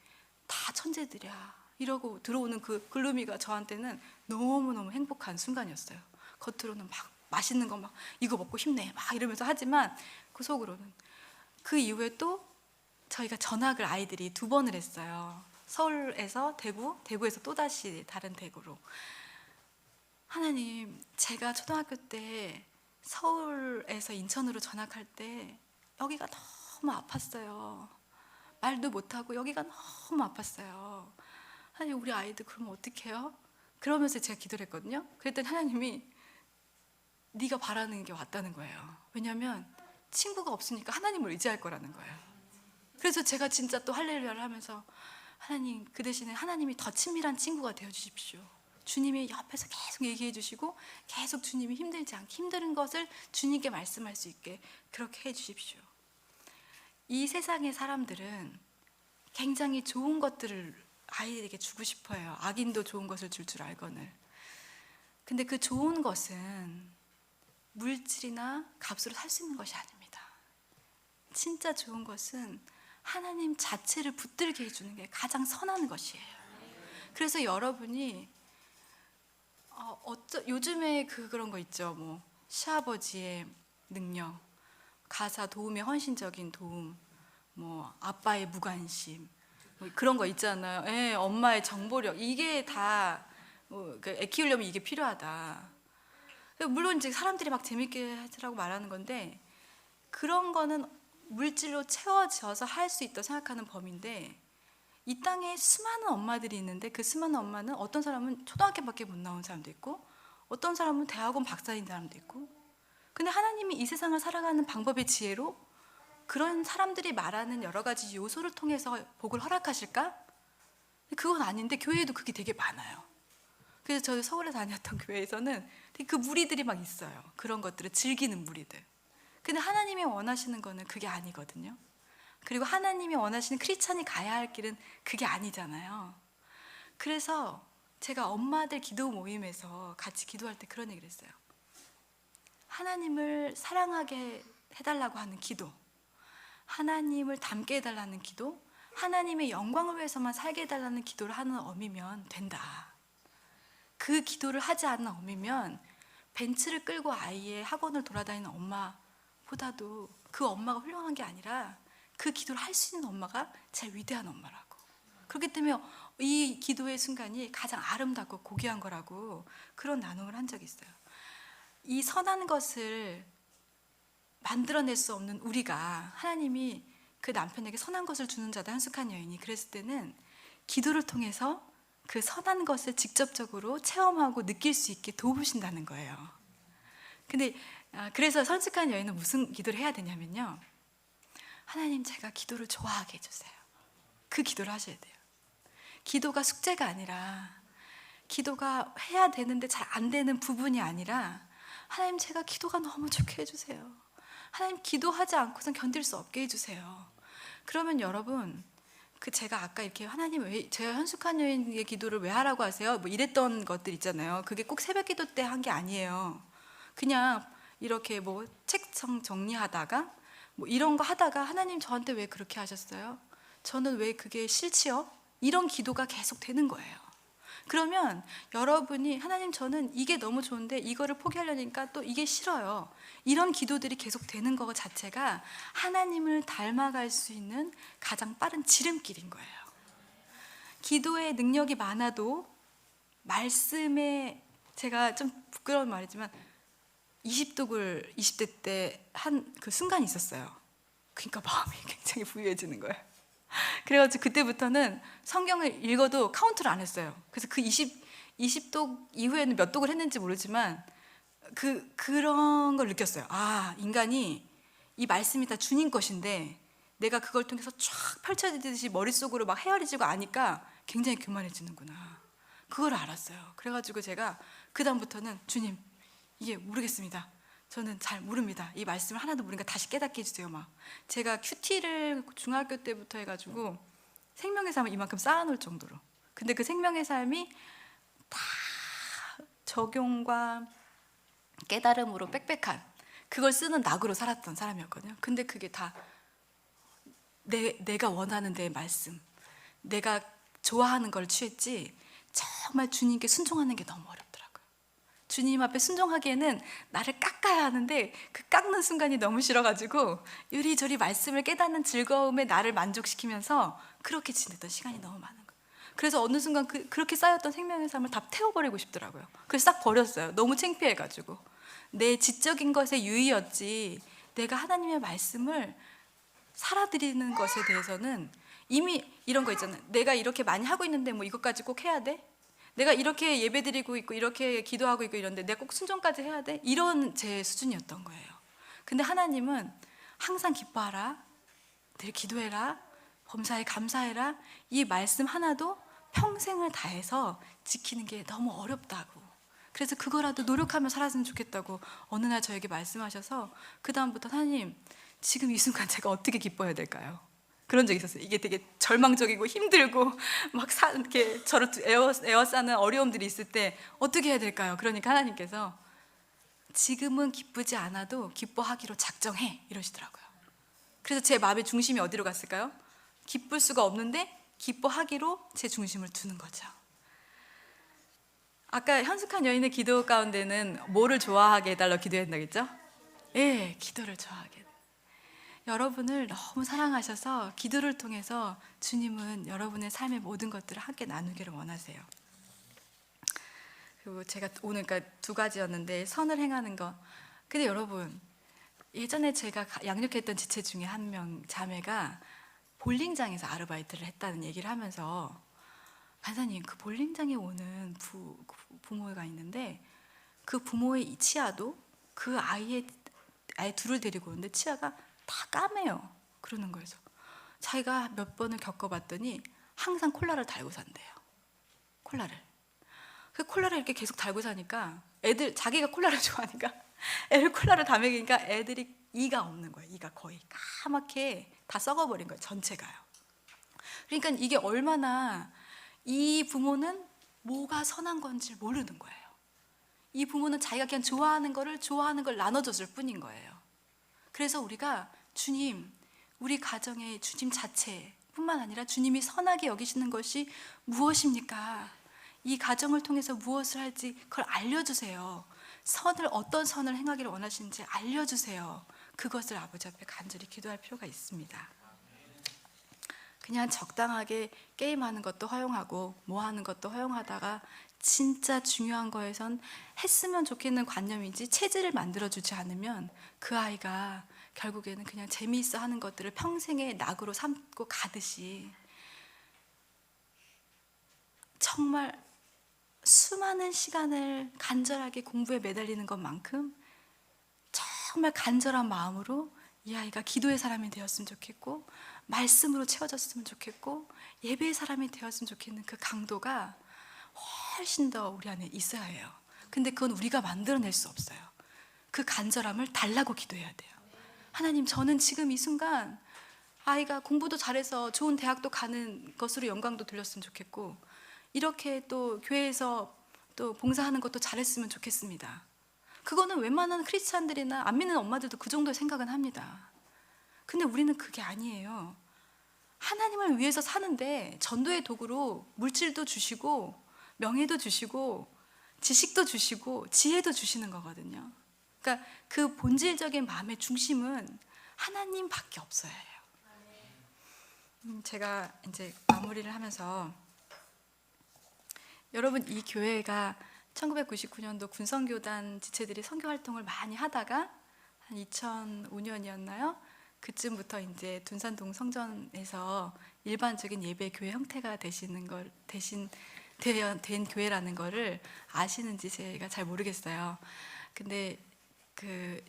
다 천재들이야. 이러고 들어오는 그 글루미가 저한테는 너무너무 행복한 순간이었어요. 겉으로는 막 맛있는 거 막 이거 먹고 싶네 막 이러면서 하지만 그 속으로는. 그 이후에 또 저희가 전학을 아이들이 2번을 했어요. 서울에서 대구, 대구에서 또다시 다른 대구로. 하나님, 제가 초등학교 때 서울에서 인천으로 전학할 때 여기가 너무 아팠어요. 말도 못하고 여기가 너무 아팠어요. 하나님, 우리 아이들 그러면 어떡해요? 그러면서 제가 기도를 했거든요. 그랬더니 하나님이 네가 바라는 게 왔다는 거예요. 왜냐하면 친구가 없으니까 하나님을 의지할 거라는 거예요. 그래서 제가 진짜 또 할렐루야를 하면서 하나님, 그 대신에 하나님이 더 친밀한 친구가 되어주십시오. 주님이 옆에서 계속 얘기해 주시고 계속 주님이 힘들지 않게 힘든 것을 주님께 말씀할 수 있게 그렇게 해 주십시오. 이 세상의 사람들은 굉장히 좋은 것들을 아이들에게 주고 싶어요. 악인도 좋은 것을 줄 줄 알거늘. 근데 그 좋은 것은 물질이나 값으로 살 수 있는 것이 아닙니다. 진짜 좋은 것은 하나님 자체를 붙들게 해주는 게 가장 선한 것이에요. 그래서 여러분이 요즘에 그런 거 있죠. 뭐 시아버지의 능력, 가사 도움의 헌신적인 도움, 뭐 아빠의 무관심, 뭐 그런 거 있잖아요. 예, 엄마의 정보력, 이게 다 애 키우려면 이게 필요하다. 물론 이제 사람들이 막 재밌게 하라고 말하는 건데 그런 거는 물질로 채워져서 할 수 있다고 생각하는 범위인데, 이 땅에 수많은 엄마들이 있는데 그 수많은 엄마는 어떤 사람은 초등학교밖에 못 나온 사람도 있고 어떤 사람은 대학원 박사인 사람도 있고, 근데 하나님이 이 세상을 살아가는 방법의 지혜로 그런 사람들이 말하는 여러 가지 요소를 통해서 복을 허락하실까? 그건 아닌데 교회에도 그게 되게 많아요. 그래서 저희 서울에 다녔던 교회에서는 그 무리들이 막 있어요. 그런 것들을 즐기는 무리들. 근데 하나님이 원하시는 거는 그게 아니거든요. 그리고 하나님이 원하시는 크리스찬이 가야 할 길은 그게 아니잖아요. 그래서 제가 엄마들 기도 모임에서 같이 기도할 때 그런 얘기를 했어요. 하나님을 사랑하게 해달라고 하는 기도, 하나님을 닮게 해달라는 기도, 하나님의 영광을 위해서만 살게 해달라는 기도를 하는 어미면 된다. 그 기도를 하지 않는 어미면 벤츠를 끌고 아이의 학원을 돌아다니는 엄마보다도 그 엄마가 훌륭한 게 아니라 그 기도를 할 수 있는 엄마가 제일 위대한 엄마라고. 그렇기 때문에 이 기도의 순간이 가장 아름답고 고귀한 거라고 그런 나눔을 한 적이 있어요. 이 선한 것을 만들어낼 수 없는 우리가, 하나님이 그 남편에게 선한 것을 주는 자다 현숙한 여인이 그랬을 때는 기도를 통해서 그 선한 것을 직접적으로 체험하고 느낄 수 있게 도우신다는 거예요. 근데 그래서 현숙한 여인은 무슨 기도를 해야 되냐면요, 하나님, 제가 기도를 좋아하게 해주세요. 그 기도를 하셔야 돼요. 기도가 숙제가 아니라, 기도가 해야 되는데 잘 안 되는 부분이 아니라, 하나님, 제가 기도가 너무 좋게 해주세요. 하나님, 기도하지 않고선 견딜 수 없게 해주세요. 그러면 여러분, 제가 아까 이렇게 하나님 왜 제가 현숙한 여인의 기도를 왜 하라고 하세요? 뭐 이랬던 것들 있잖아요. 그게 꼭 새벽 기도 때 한 게 아니에요. 그냥 이렇게 뭐 책상 정리하다가 뭐 이런 거 하다가 하나님 저한테 왜 그렇게 하셨어요? 저는 왜 그게 싫지요? 이런 기도가 계속 되는 거예요. 그러면 여러분이 하나님, 저는 이게 너무 좋은데 이거를 포기하려니까 또 이게 싫어요. 이런 기도들이 계속 되는 거 자체가 하나님을 닮아갈 수 있는 가장 빠른 지름길인 거예요. 기도의 능력이 많아도 말씀에, 제가 좀 부끄러운 말이지만 20독을 20대 때 한 그 순간이 있었어요. 그러니까 마음이 굉장히 부유해지는 거예요. 그래가지고 그때부터는 성경을 읽어도 카운트를 안 했어요. 그래서 그 20독 이후에는 몇 독을 했는지 모르지만 그런 걸 느꼈어요. 아, 인간이 이 말씀이 다 주님 것인데 내가 그걸 통해서 쫙 펼쳐지듯이 머릿속으로 막 헤아리지고 아니까 굉장히 교만해지는구나. 그걸 알았어요. 그래가지고 제가 그 다음부터는 주님, 이게 모르겠습니다. 저는 잘 모릅니다. 이 말씀을 하나도 모르니까 다시 깨닫게 해주세요. 막 제가 큐티를 중학교 때부터 해가지고 생명의 삶을 이만큼 쌓아놓을 정도로. 근데 그 생명의 삶이 다 적용과 깨달음으로 빽빽한 그걸 쓰는 낙으로 살았던 사람이었거든요. 근데 그게 다 내가 원하는 내 말씀, 내가 좋아하는 걸 취했지 정말 주님께 순종하는 게 너무 어렵더라고요. 주님 앞에 순종하기에는 나를 깎아야 하는데 그 깎는 순간이 너무 싫어가지고 요리조리 말씀을 깨닫는 즐거움에 나를 만족시키면서 그렇게 지냈던 시간이 너무 많은 거예요. 그래서 어느 순간 그렇게 쌓였던 생명의 삶을 다 태워버리고 싶더라고요. 그래서 싹 버렸어요. 너무 창피해가지고. 내 지적인 것에 유의였지 내가 하나님의 말씀을 살아드리는 것에 대해서는 이미 이런 거 있잖아요. 내가 이렇게 많이 하고 있는데 뭐 이것까지 꼭 해야 돼? 내가 이렇게 예배드리고 있고 이렇게 기도하고 있고 이런데 내가 꼭 순종까지 해야 돼? 이런 제 수준이었던 거예요. 근데 하나님은 항상 기뻐하라, 늘 기도해라, 범사에 감사해라, 이 말씀 하나도 평생을 다해서 지키는 게 너무 어렵다고. 그래서 그거라도 노력하며 살았으면 좋겠다고 어느 날 저에게 말씀하셔서 그 다음부터 하나님 지금 이 순간 제가 어떻게 기뻐해야 될까요? 그런 적이 있었어요. 이게 되게 절망적이고 힘들고 막 이렇게 저를 에워싸는 어려움들이 있을 때 어떻게 해야 될까요? 그러니까 하나님께서 지금은 기쁘지 않아도 기뻐하기로 작정해 이러시더라고요. 그래서 제 마음의 중심이 어디로 갔을까요? 기쁠 수가 없는데 기뻐하기로 제 중심을 두는 거죠. 아까 현숙한 여인의 기도 가운데는 뭐를 좋아하게 해달라고 기도했다고 했죠? 예, 기도를 좋아하게 해달라고. 여러분을 너무 사랑하셔서 기도를 통해서 주님은 여러분의 삶의 모든 것들을 함께 나누기를 원하세요. 그리고 제가 오늘 그러니까 두 가지였는데 선을 행하는 거. 근데 여러분 예전에 제가 양육했던 지체 중에 한 명 자매가 볼링장에서 아르바이트를 했다는 얘기를 하면서 간사님 그 볼링장에 오는 부모가 있는데 그 부모의 치아도 그 아이 둘을 데리고 오는데 치아가 다 까매요. 그러는 거예요. 자기가 몇 번을 겪어봤더니 항상 콜라를 달고 산대요. 콜라를. 그 콜라를 이렇게 계속 달고 사니까 애들 자기가 콜라를 좋아하니까 애를 콜라를 다 먹이니까 애들이 이가 없는 거예요. 이가 거의 까맣게 다 썩어버린 거예요. 전체가요. 그러니까 이게 얼마나 이 부모는 뭐가 선한 건지 모르는 거예요. 이 부모는 자기가 그냥 좋아하는 걸 나눠줬을 뿐인 거예요. 그래서 우리가 주님, 우리 가정의 주님 자체뿐만 아니라 주님이 선하게 여기시는 것이 무엇입니까? 이 가정을 통해서 무엇을 할지 그걸 알려주세요. 어떤 선을 행하기를 원하시는지 알려주세요. 그것을 아버지 앞에 간절히 기도할 필요가 있습니다. 그냥 적당하게 게임하는 것도 허용하고 뭐 하는 것도 허용하다가 진짜 중요한 거에선 했으면 좋겠는 관념이지 체질을 만들어주지 않으면 그 아이가 결국에는 그냥 재미있어 하는 것들을 평생의 낙으로 삼고 가듯이 정말 수많은 시간을 간절하게 공부에 매달리는 것만큼 정말 간절한 마음으로 이 아이가 기도의 사람이 되었으면 좋겠고 말씀으로 채워졌으면 좋겠고 예배의 사람이 되었으면 좋겠는 그 강도가 훨씬 더 우리 안에 있어야 해요. 근데 그건 우리가 만들어낼 수 없어요. 그 간절함을 달라고 기도해야 돼요. 하나님, 저는 지금 이 순간 아이가 공부도 잘해서 좋은 대학도 가는 것으로 영광도 돌렸으면 좋겠고 이렇게 또 교회에서 또 봉사하는 것도 잘했으면 좋겠습니다. 그거는 웬만한 크리스찬들이나 안 믿는 엄마들도 그 정도의 생각은 합니다. 근데 우리는 그게 아니에요. 하나님을 위해서 사는데 전도의 도구로 물질도 주시고 명예도 주시고 지식도 주시고 지혜도 주시는 거거든요. 그러니까 그 본질적인 마음의 중심은 하나님밖에 없어야 해요. 제가 이제 마무리를 하면서 여러분 이 교회가 1999년도 군성교단 지체들이 선교 활동을 많이 하다가 한 2005년이었나요? 그쯤부터 이제 둔산동 성전에서 일반적인 예배 교회 형태가 된 교회라는 거를 아시는지 제가 잘 모르겠어요. 근데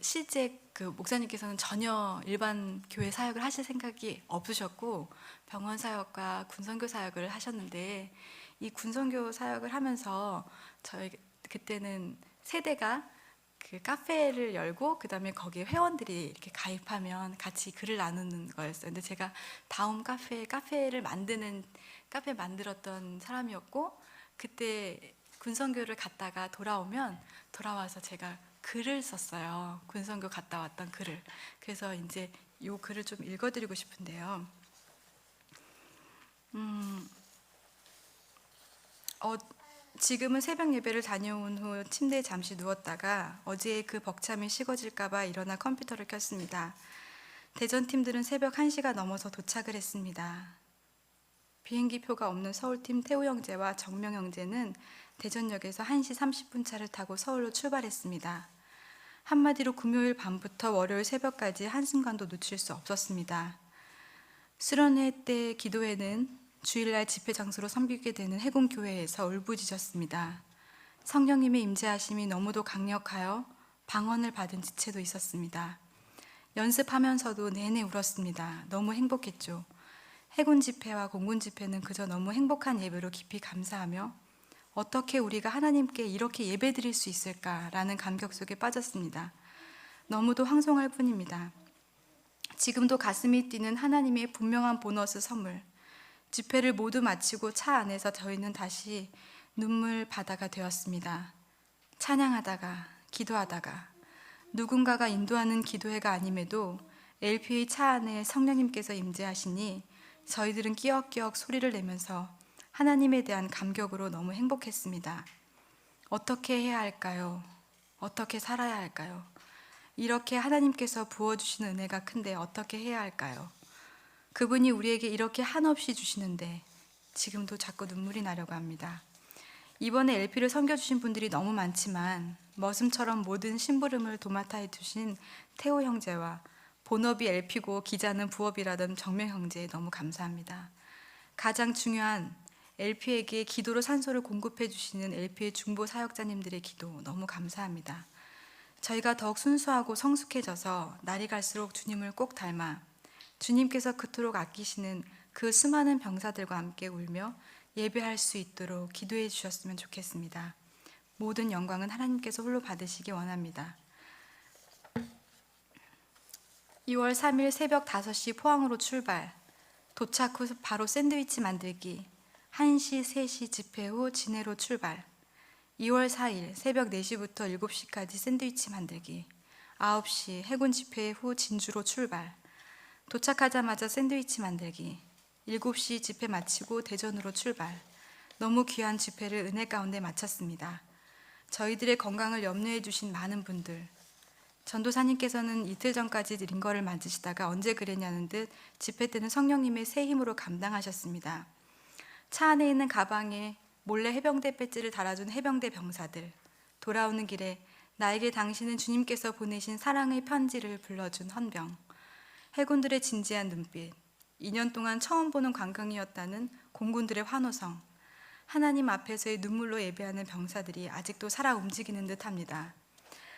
실제 목사님께서는 전혀 일반 교회 사역을 하실 생각이 없으셨고 병원 사역과 군선교 사역을 하셨는데 이 군선교 사역을 하면서 저희 그때는 세대가 그 카페를 열고 그다음에 거기에 회원들이 이렇게 가입하면 같이 글을 나누는 거였어요. 근데 제가 다음 카페를 만들었던 사람이었고 그때 군선교를 갔다가 돌아와서 제가 글을 썼어요. 군선교 갔다 왔던 글을. 그래서 이제 이 글을 좀 읽어드리고 싶은데요. 지금은 새벽 예배를 다녀온 후 침대에 잠시 누웠다가 어제의 그 벅참이 식어질까봐 일어나 컴퓨터를 켰습니다. 대전 팀들은 새벽 1시가 넘어서 도착을 했습니다. 비행기 표가 없는 서울팀 태우 형제와 정명 형제는 대전역에서 1시 30분 차를 타고 서울로 출발했습니다. 한마디로 금요일 밤부터 월요일 새벽까지 한순간도 놓칠 수 없었습니다. 수련회 때 기도회는 주일날 집회 장소로 섬기게 되는 해군교회에서 울부짖었습니다. 성령님의 임재하심이 너무도 강력하여 방언을 받은 지체도 있었습니다. 연습하면서도 내내 울었습니다. 너무 행복했죠. 해군 집회와 공군 집회는 그저 너무 행복한 예배로 깊이 감사하며 어떻게 우리가 하나님께 이렇게 예배드릴 수 있을까라는 감격 속에 빠졌습니다. 너무도 황송할 뿐입니다. 지금도 가슴이 뛰는 하나님의 분명한 보너스 선물. 집회를 모두 마치고 차 안에서 저희는 다시 눈물 바다가 되었습니다. 찬양하다가 기도하다가 누군가가 인도하는 기도회가 아님에도 LP의 차 안에 성령님께서 임재하시니 저희들은 끼역끼역 소리를 내면서 하나님에 대한 감격으로 너무 행복했습니다. 어떻게 해야 할까요? 어떻게 살아야 할까요? 이렇게 하나님께서 부어주신 은혜가 큰데 어떻게 해야 할까요? 그분이 우리에게 이렇게 한없이 주시는데 지금도 자꾸 눈물이 나려고 합니다. 이번에 LP를 섬겨주신 분들이 너무 많지만 머슴처럼 모든 심부름을 도맡아 해주신 태호 형제와 본업이 LP고 기자는 부업이라던 정명 형제에 너무 감사합니다. 가장 중요한 LP에게 기도로 산소를 공급해 주시는 LP의 중보 사역자님들의 기도 너무 감사합니다. 저희가 더욱 순수하고 성숙해져서 날이 갈수록 주님을 꼭 닮아 주님께서 그토록 아끼시는 그 수많은 병사들과 함께 울며 예배할 수 있도록 기도해 주셨으면 좋겠습니다. 모든 영광은 하나님께서 홀로 받으시기 원합니다. 2월 3일 새벽 5시 포항으로 출발. 도착 후 바로 샌드위치 만들기. 1시, 3시 집회 후 진해로 출발. 2월 4일 새벽 4시부터 7시까지 샌드위치 만들기. 9시 해군 집회 후 진주로 출발. 도착하자마자 샌드위치 만들기. 7시 집회 마치고 대전으로 출발. 너무 귀한 집회를 은혜 가운데 마쳤습니다. 저희들의 건강을 염려해 주신 많은 분들, 전도사님께서는 이틀 전까지 링거를 만지시다가 언제 그랬냐는 듯 집회 때는 성령님의 새 힘으로 감당하셨습니다. 차 안에 있는 가방에 몰래 해병대 배지를 달아준 해병대 병사들, 돌아오는 길에 나에게 당신은 주님께서 보내신 사랑의 편지를 불러준 헌병, 해군들의 진지한 눈빛, 2년 동안 처음 보는 광경이었다는 공군들의 환호성, 하나님 앞에서의 눈물로 예배하는 병사들이 아직도 살아 움직이는 듯합니다.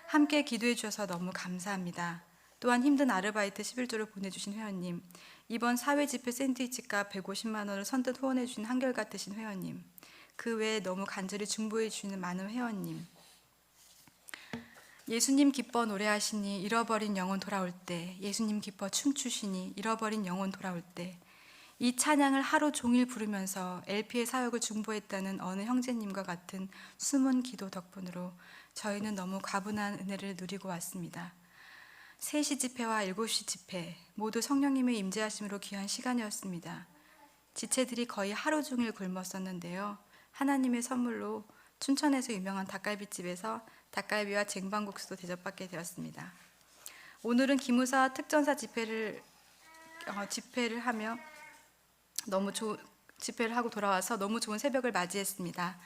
함께 기도해 주셔서 너무 감사합니다. 또한 힘든 아르바이트 11조를 보내주신 회원님, 이번 사회 집회 샌드위치값 150만 원을 선뜻 후원해 주신 한결같으신 회원님, 그 외에 너무 간절히 중보해 주시는 많은 회원님, 예수님 기뻐 노래하시니 잃어버린 영혼 돌아올 때, 예수님 기뻐 춤추시니 잃어버린 영혼 돌아올 때, 이 찬양을 하루 종일 부르면서 LP의 사역을 중보했다는 어느 형제님과 같은 숨은 기도 덕분으로 저희는 너무 과분한 은혜를 누리고 왔습니다. 3시 집회와 7시 집회 모두 성령님의 임재하심으로 귀한 시간이었습니다. 지체들이 거의 하루 종일 굶었었는데요. 하나님의 선물로 춘천에서 유명한 닭갈비집에서 닭갈비와 쟁반국수도 대접받게 되었습니다. 오늘은 기무사 특전사 집회를 하며 집회를 하고 돌아와서 너무 좋은 새벽을 맞이했습니다.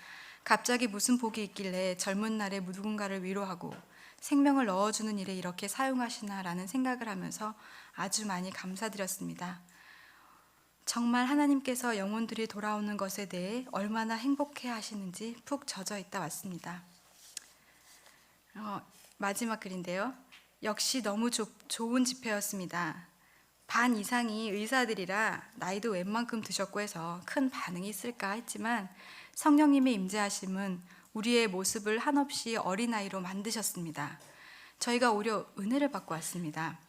갑자기 무슨 복이 있길래 젊은 날에 누군가를 위로하고 생명을 넣어주는 일에 이렇게 사용하시나라는 생각을 하면서 아주 많이 감사드렸습니다. 정말 하나님께서 영혼들이 돌아오는 것에 대해 얼마나 행복해 하시는지 푹 젖어 있다 왔습니다. 마지막 글인데요. 역시 너무 좋은 집회였습니다. 반 이상이 의사들이라 나이도 웬만큼 드셨고 해서 큰 반응이 있을까 했지만 성령님의 임재하심은 우리의 모습을 한없이 어린아이로 만드셨습니다. 저희가 오히려 은혜를 받고 왔습니다.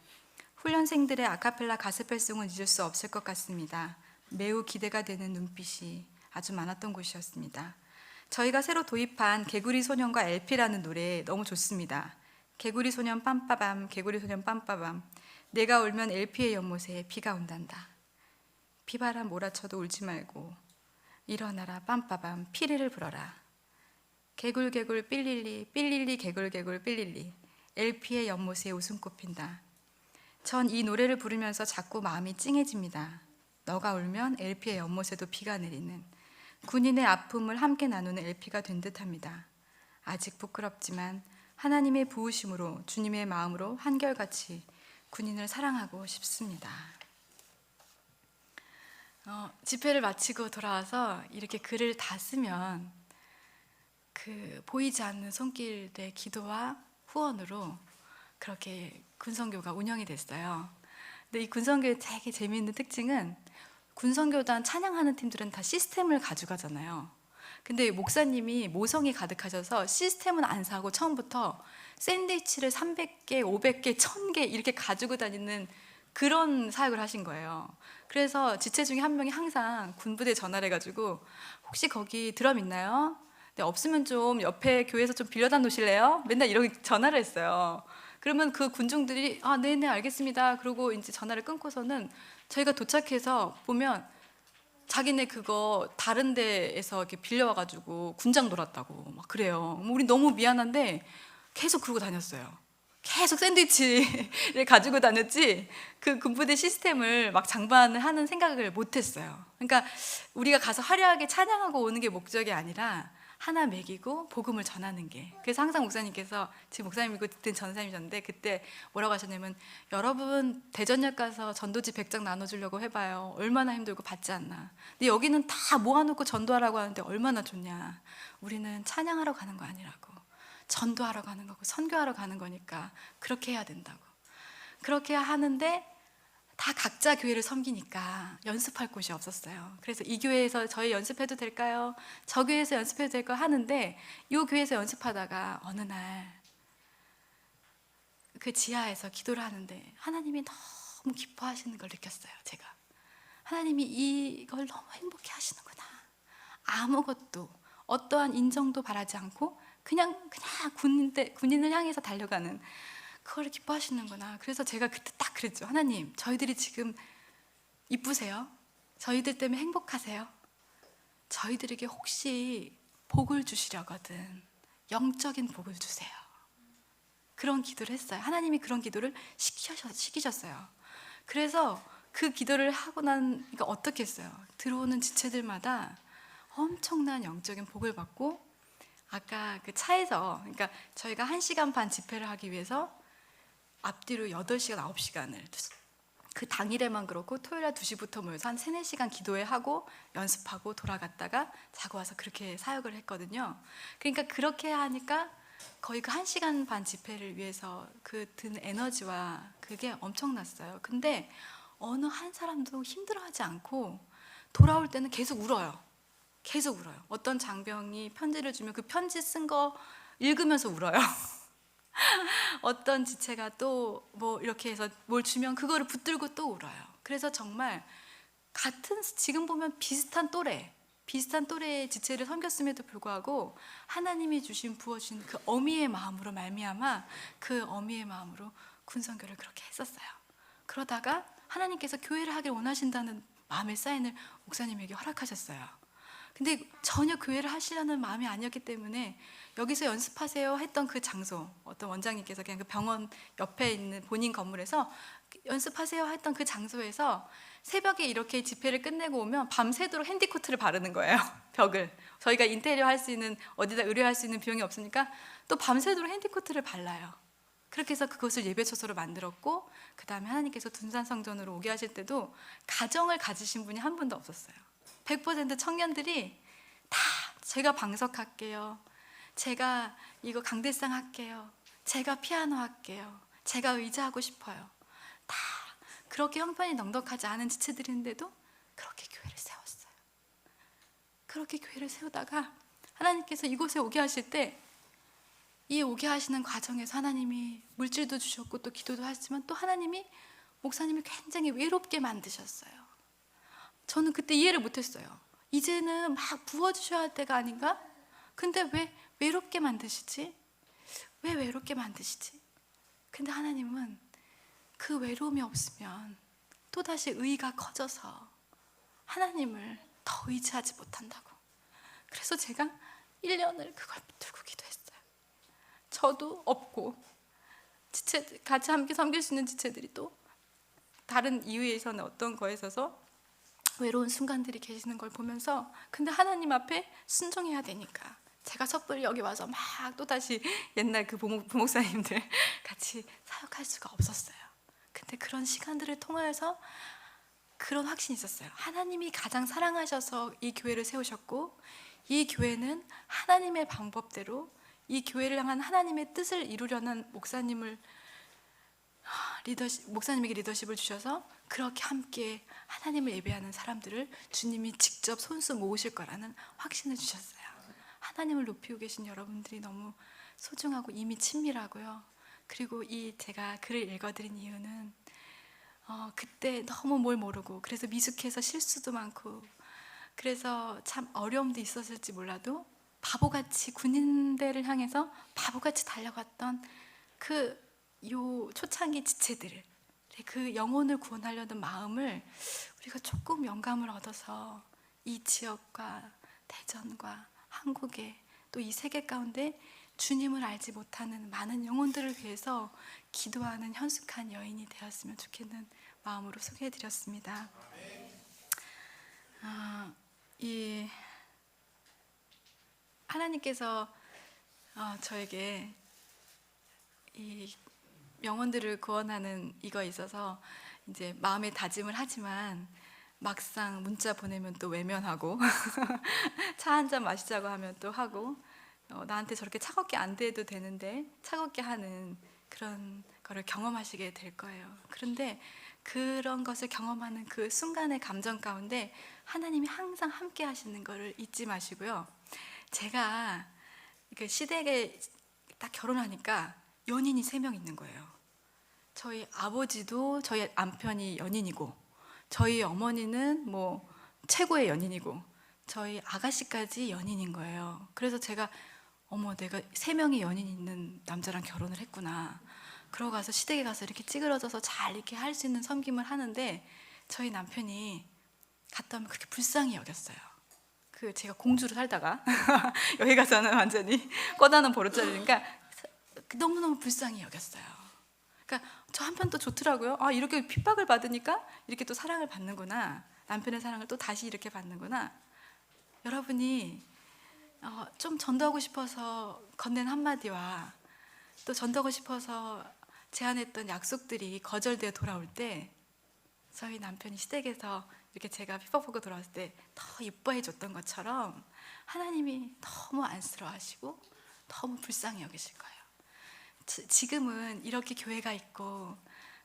훈련생들의 아카펠라 가스펠송은 잊을 수 없을 것 같습니다. 매우 기대가 되는 눈빛이 아주 많았던 곳이었습니다. 저희가 새로 도입한 개구리 소년과 LP라는 노래 너무 좋습니다. 개구리 소년 빰빠밤, 개구리 소년 빰빠밤. 내가 울면 LP의 연못에 비가 온단다. 비바람 몰아쳐도 울지 말고 일어나라 빰빠밤 피리를 불어라. 개굴개굴 삘릴리 삘릴리 개굴개굴 삘릴리. LP의 연못에 웃음꽃 핀다. 전 이 노래를 부르면서 자꾸 마음이 찡해집니다. 너가 울면 LP의 연못에도 비가 내리는 군인의 아픔을 함께 나누는 LP가 된 듯합니다. 아직 부끄럽지만 하나님의 부으심으로 주님의 마음으로 한결같이 군인을 사랑하고 싶습니다. 집회를 마치고 돌아와서 이렇게 글을 다 쓰면 그 보이지 않는 손길의 기도와 후원으로 그렇게 군선교가 운영이 됐어요. 근데 이 군선교의 되게 재미있는 특징은 군선교단 찬양하는 팀들은 다 시스템을 가져가잖아요. 근데 목사님이 모성이 가득하셔서 시스템은 안 사고 처음부터 샌드위치를 300개, 500개, 1000개 이렇게 가지고 다니는 그런 사역을 하신 거예요. 그래서 지체 중에 한 명이 항상 군부대에 전화를 해가지고 혹시 거기 드럼 있나요? 네, 없으면 좀 옆에 교회에서 좀 빌려다 놓으실래요? 맨날 이렇게 전화를 했어요. 그러면 그 군중들이 아, 네네 알겠습니다. 그러고 이제 전화를 끊고서는 저희가 도착해서 보면 자기네 그거 다른 데에서 이렇게 빌려와가지고 군장 놀았다고 막 그래요. 우리 너무 미안한데 계속 그러고 다녔어요. 계속 샌드위치를 가지고 다녔지 그 군부대 시스템을 막 장반을 하는 생각을 못했어요. 그러니까 우리가 가서 화려하게 찬양하고 오는 게 목적이 아니라 하나 먹이고 복음을 전하는 게. 그래서 항상 목사님께서 지금 목사님이고 그때 전사님이셨는데 그때 뭐라고 하셨냐면 여러분 대전역 가서 전도지 100장 나눠주려고 해봐요. 얼마나 힘들고 받지 않나. 근데 여기는 다 모아놓고 전도하라고 하는데 얼마나 좋냐. 우리는 찬양하러 가는 거 아니라고. 전도하러 가는 거고 선교하러 가는 거니까 그렇게 해야 된다고. 그렇게 하는데 다 각자 교회를 섬기니까 연습할 곳이 없었어요. 그래서 이 교회에서 저희 연습해도 될까요? 저 교회에서 연습해도 될까요? 하는데 이 교회에서 연습하다가 어느 날 그 지하에서 기도를 하는데 하나님이 너무 기뻐하시는 걸 느꼈어요. 제가 하나님이 이걸 너무 행복해 하시는구나. 아무것도 어떠한 인정도 바라지 않고 그냥 군인을 향해서 달려가는 그걸 기뻐하시는구나. 그래서 제가 그때 딱 그랬죠. 하나님, 저희들이 지금 이쁘세요? 저희들 때문에 행복하세요? 저희들에게 혹시 복을 주시려거든 영적인 복을 주세요. 그런 기도를 했어요. 하나님이 그런 기도를 시키셨어요. 그래서 그 기도를 하고 그러니까 어떻게 했어요? 들어오는 지체들마다 엄청난 영적인 복을 받고 아까 그 차에서 그러니까 저희가 1시간 반 집회를 하기 위해서 앞뒤로 8시간, 9시간을 그 당일에만 그렇고 토요일날 2시부터 모여서 한 3, 4시간 기도회 하고 연습하고 돌아갔다가 자고 와서 그렇게 사역을 했거든요. 그러니까 그렇게 하니까 거의 그 1시간 반 집회를 위해서 그 든 에너지와 그게 엄청났어요. 근데 어느 한 사람도 힘들어하지 않고 돌아올 때는 계속 울어요. 계속 울어요. 어떤 장병이 편지를 주면 그 편지 쓴 거 읽으면서 울어요. 어떤 지체가 또 뭐 이렇게 해서 뭘 주면 그거를 붙들고 또 울어요. 그래서 정말 같은 지금 보면 비슷한 또래의 지체를 섬겼음에도 불구하고 하나님이 부어주신 그 어미의 마음으로 말미암아 그 어미의 마음으로 군선교를 그렇게 했었어요. 그러다가 하나님께서 교회를 하길 원하신다는 마음의 사인을 목사님에게 허락하셨어요. 근데 전혀 교회를 하시려는 마음이 아니었기 때문에 여기서 연습하세요 했던 그 장소, 어떤 원장님께서 그냥 그 병원 옆에 있는 본인 건물에서 연습하세요 했던 그 장소에서 새벽에 이렇게 집회를 끝내고 오면 밤새도록 핸디코트를 바르는 거예요. 벽을. 저희가 인테리어 할 수 있는 어디다 의뢰할 수 있는 비용이 없으니까 또 밤새도록 핸디코트를 발라요. 그렇게 해서 그것을 예배처소로 만들었고 그 다음에 하나님께서 둔산성전으로 오게 하실 때도 가정을 가지신 분이 한 분도 없었어요. 100% 청년들이 다 제가 방석할게요. 제가 이거 강대상 할게요. 제가 피아노 할게요. 제가 의자 하고 싶어요. 다 그렇게 형편이 넉넉하지 않은 지체들인데도 그렇게 교회를 세웠어요. 그렇게 교회를 세우다가 하나님께서 이곳에 오게 하실 때 이 오게 하시는 과정에서 하나님이 물질도 주셨고 또 기도도 하시지만 또 하나님이 목사님을 굉장히 외롭게 만드셨어요. 저는 그때 이해를 못했어요. 이제는 막 부어주셔야 할 때가 아닌가? 근데 왜 외롭게 만드시지? 왜 외롭게 만드시지? 근데 하나님은 그 외로움이 없으면 또다시 의가 커져서 하나님을 더 의지하지 못한다고. 그래서 제가 1년을 그걸 붙들고 기도했어요. 저도 없고 지체, 같이 함께 섬길 수 있는 지체들이 또 다른 이유에서는 어떤 거에 있어서 외로운 순간들이 계시는 걸 보면서, 근데 하나님 앞에 순종해야 되니까 제가 섣불리 여기 와서 막 또다시 옛날 그 부목사님들 같이 사역할 수가 없었어요. 근데 그런 시간들을 통하여서 그런 확신이 있었어요. 하나님이 가장 사랑하셔서 이 교회를 세우셨고, 이 교회는 하나님의 방법대로 이 교회를 향한 하나님의 뜻을 이루려는 목사님에게 리더십을 주셔서 그렇게 함께 하나님을 예배하는 사람들을 주님이 직접 손수 모으실 거라는 확신을 주셨어요. 하나님을 높이고 계신 여러분들이 너무 소중하고 이미 친밀하고요. 그리고 제가 글을 읽어드린 이유는 그때 너무 뭘 모르고, 그래서 미숙해서 실수도 많고, 그래서 참 어려움도 있었을지 몰라도 바보같이 군인대를 향해서 바보같이 달려갔던 초창기 지체들을, 그 영혼을 구원하려는 마음을 우리가 조금 영감을 얻어서 이 지역과 대전과 한국에 또 이 세계 가운데 주님을 알지 못하는 많은 영혼들을 위해서 기도하는 현숙한 여인이 되었으면 좋겠는 마음으로 소개해드렸습니다. 하나님께서 저에게 이 영혼들을 구원하는 이거에 있어서 이제 마음의 다짐을 하지만 막상 문자 보내면 또 외면하고 차 한 잔 마시자고 하면 또 하고, 나한테 저렇게 차갑게 안 대도 되는데 차갑게 하는 그런 거를 경험하시게 될 거예요. 그런데 그런 것을 경험하는 그 순간의 감정 가운데 하나님이 항상 함께 하시는 거를 잊지 마시고요. 제가 시댁에 딱 결혼하니까 연인이 3명 있는 거예요. 저희 아버지도 저희 남편이 연인이고, 저희 어머니는 뭐 최고의 연인이고, 저희 아가씨까지 연인인 거예요. 그래서 제가 내가 3명의 연인이 있는 남자랑 결혼을 했구나. 그러고 가서 시댁에 가서 이렇게 찌그러져서 잘 이렇게 할 수 있는 섬김을 하는데, 저희 남편이 갔다 오면 그렇게 불쌍히 여겼어요. 제가 공주로 살다가 여기 가서는 완전히 꿔다는 버릇자리니까 너무너무 불쌍히 여겼어요. 그러니까 저 한편 또 좋더라고요. 이렇게 핍박을 받으니까 이렇게 또 사랑을 받는구나. 남편의 사랑을 또 다시 이렇게 받는구나. 여러분이 좀 전도하고 싶어서 건넨 한마디와 또 전도하고 싶어서 제안했던 약속들이 거절되어 돌아올 때, 저희 남편이 시댁에서 이렇게 제가 핍박받고 돌아왔을 때 더 이뻐해 줬던 것처럼 하나님이 너무 안쓰러워하시고 너무 불쌍히 여기실 거예요. 지금은 이렇게 교회가 있고,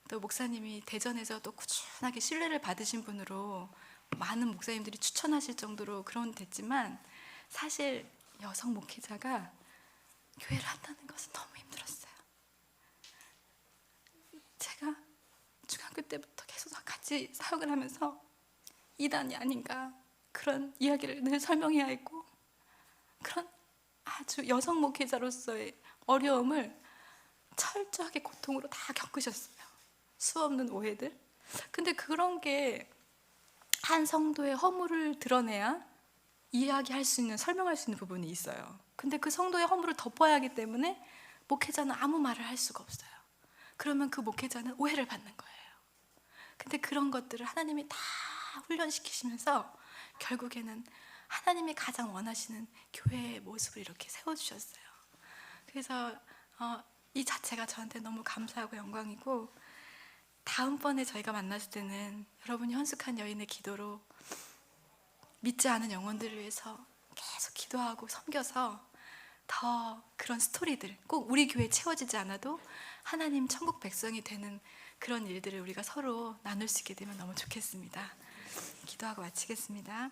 또 목사님이 대전에서 또 꾸준하게 신뢰를 받으신 분으로 많은 목사님들이 추천하실 정도로 그런 됐지만, 사실 여성 목회자가 교회를 한다는 것은 너무 힘들었어요. 제가 중학교 때부터 계속 같이 사역을 하면서 이단이 아닌가 그런 이야기를 늘 설명해야 했고, 그런 아주 여성 목회자로서의 어려움을 철저하게 고통으로 다 겪으셨어요. 수없는 오해들. 근데 그런 게 한 성도의 허물을 드러내야 이야기할 수 있는, 설명할 수 있는 부분이 있어요. 근데 그 성도의 허물을 덮어야 하기 때문에 목회자는 아무 말을 할 수가 없어요. 그러면 그 목회자는 오해를 받는 거예요. 근데 그런 것들을 하나님이 다 훈련시키시면서 결국에는 하나님이 가장 원하시는 교회의 모습을 이렇게 세워주셨어요. 그래서 이 자체가 저한테 너무 감사하고 영광이고, 다음번에 저희가 만났을 때는 여러분이 현숙한 여인의 기도로 믿지 않은 영혼들을 위해서 계속 기도하고 섬겨서 더 그런 스토리들, 꼭 우리 교회에 채워지지 않아도 하나님 천국 백성이 되는 그런 일들을 우리가 서로 나눌 수 있게 되면 너무 좋겠습니다. 기도하고 마치겠습니다.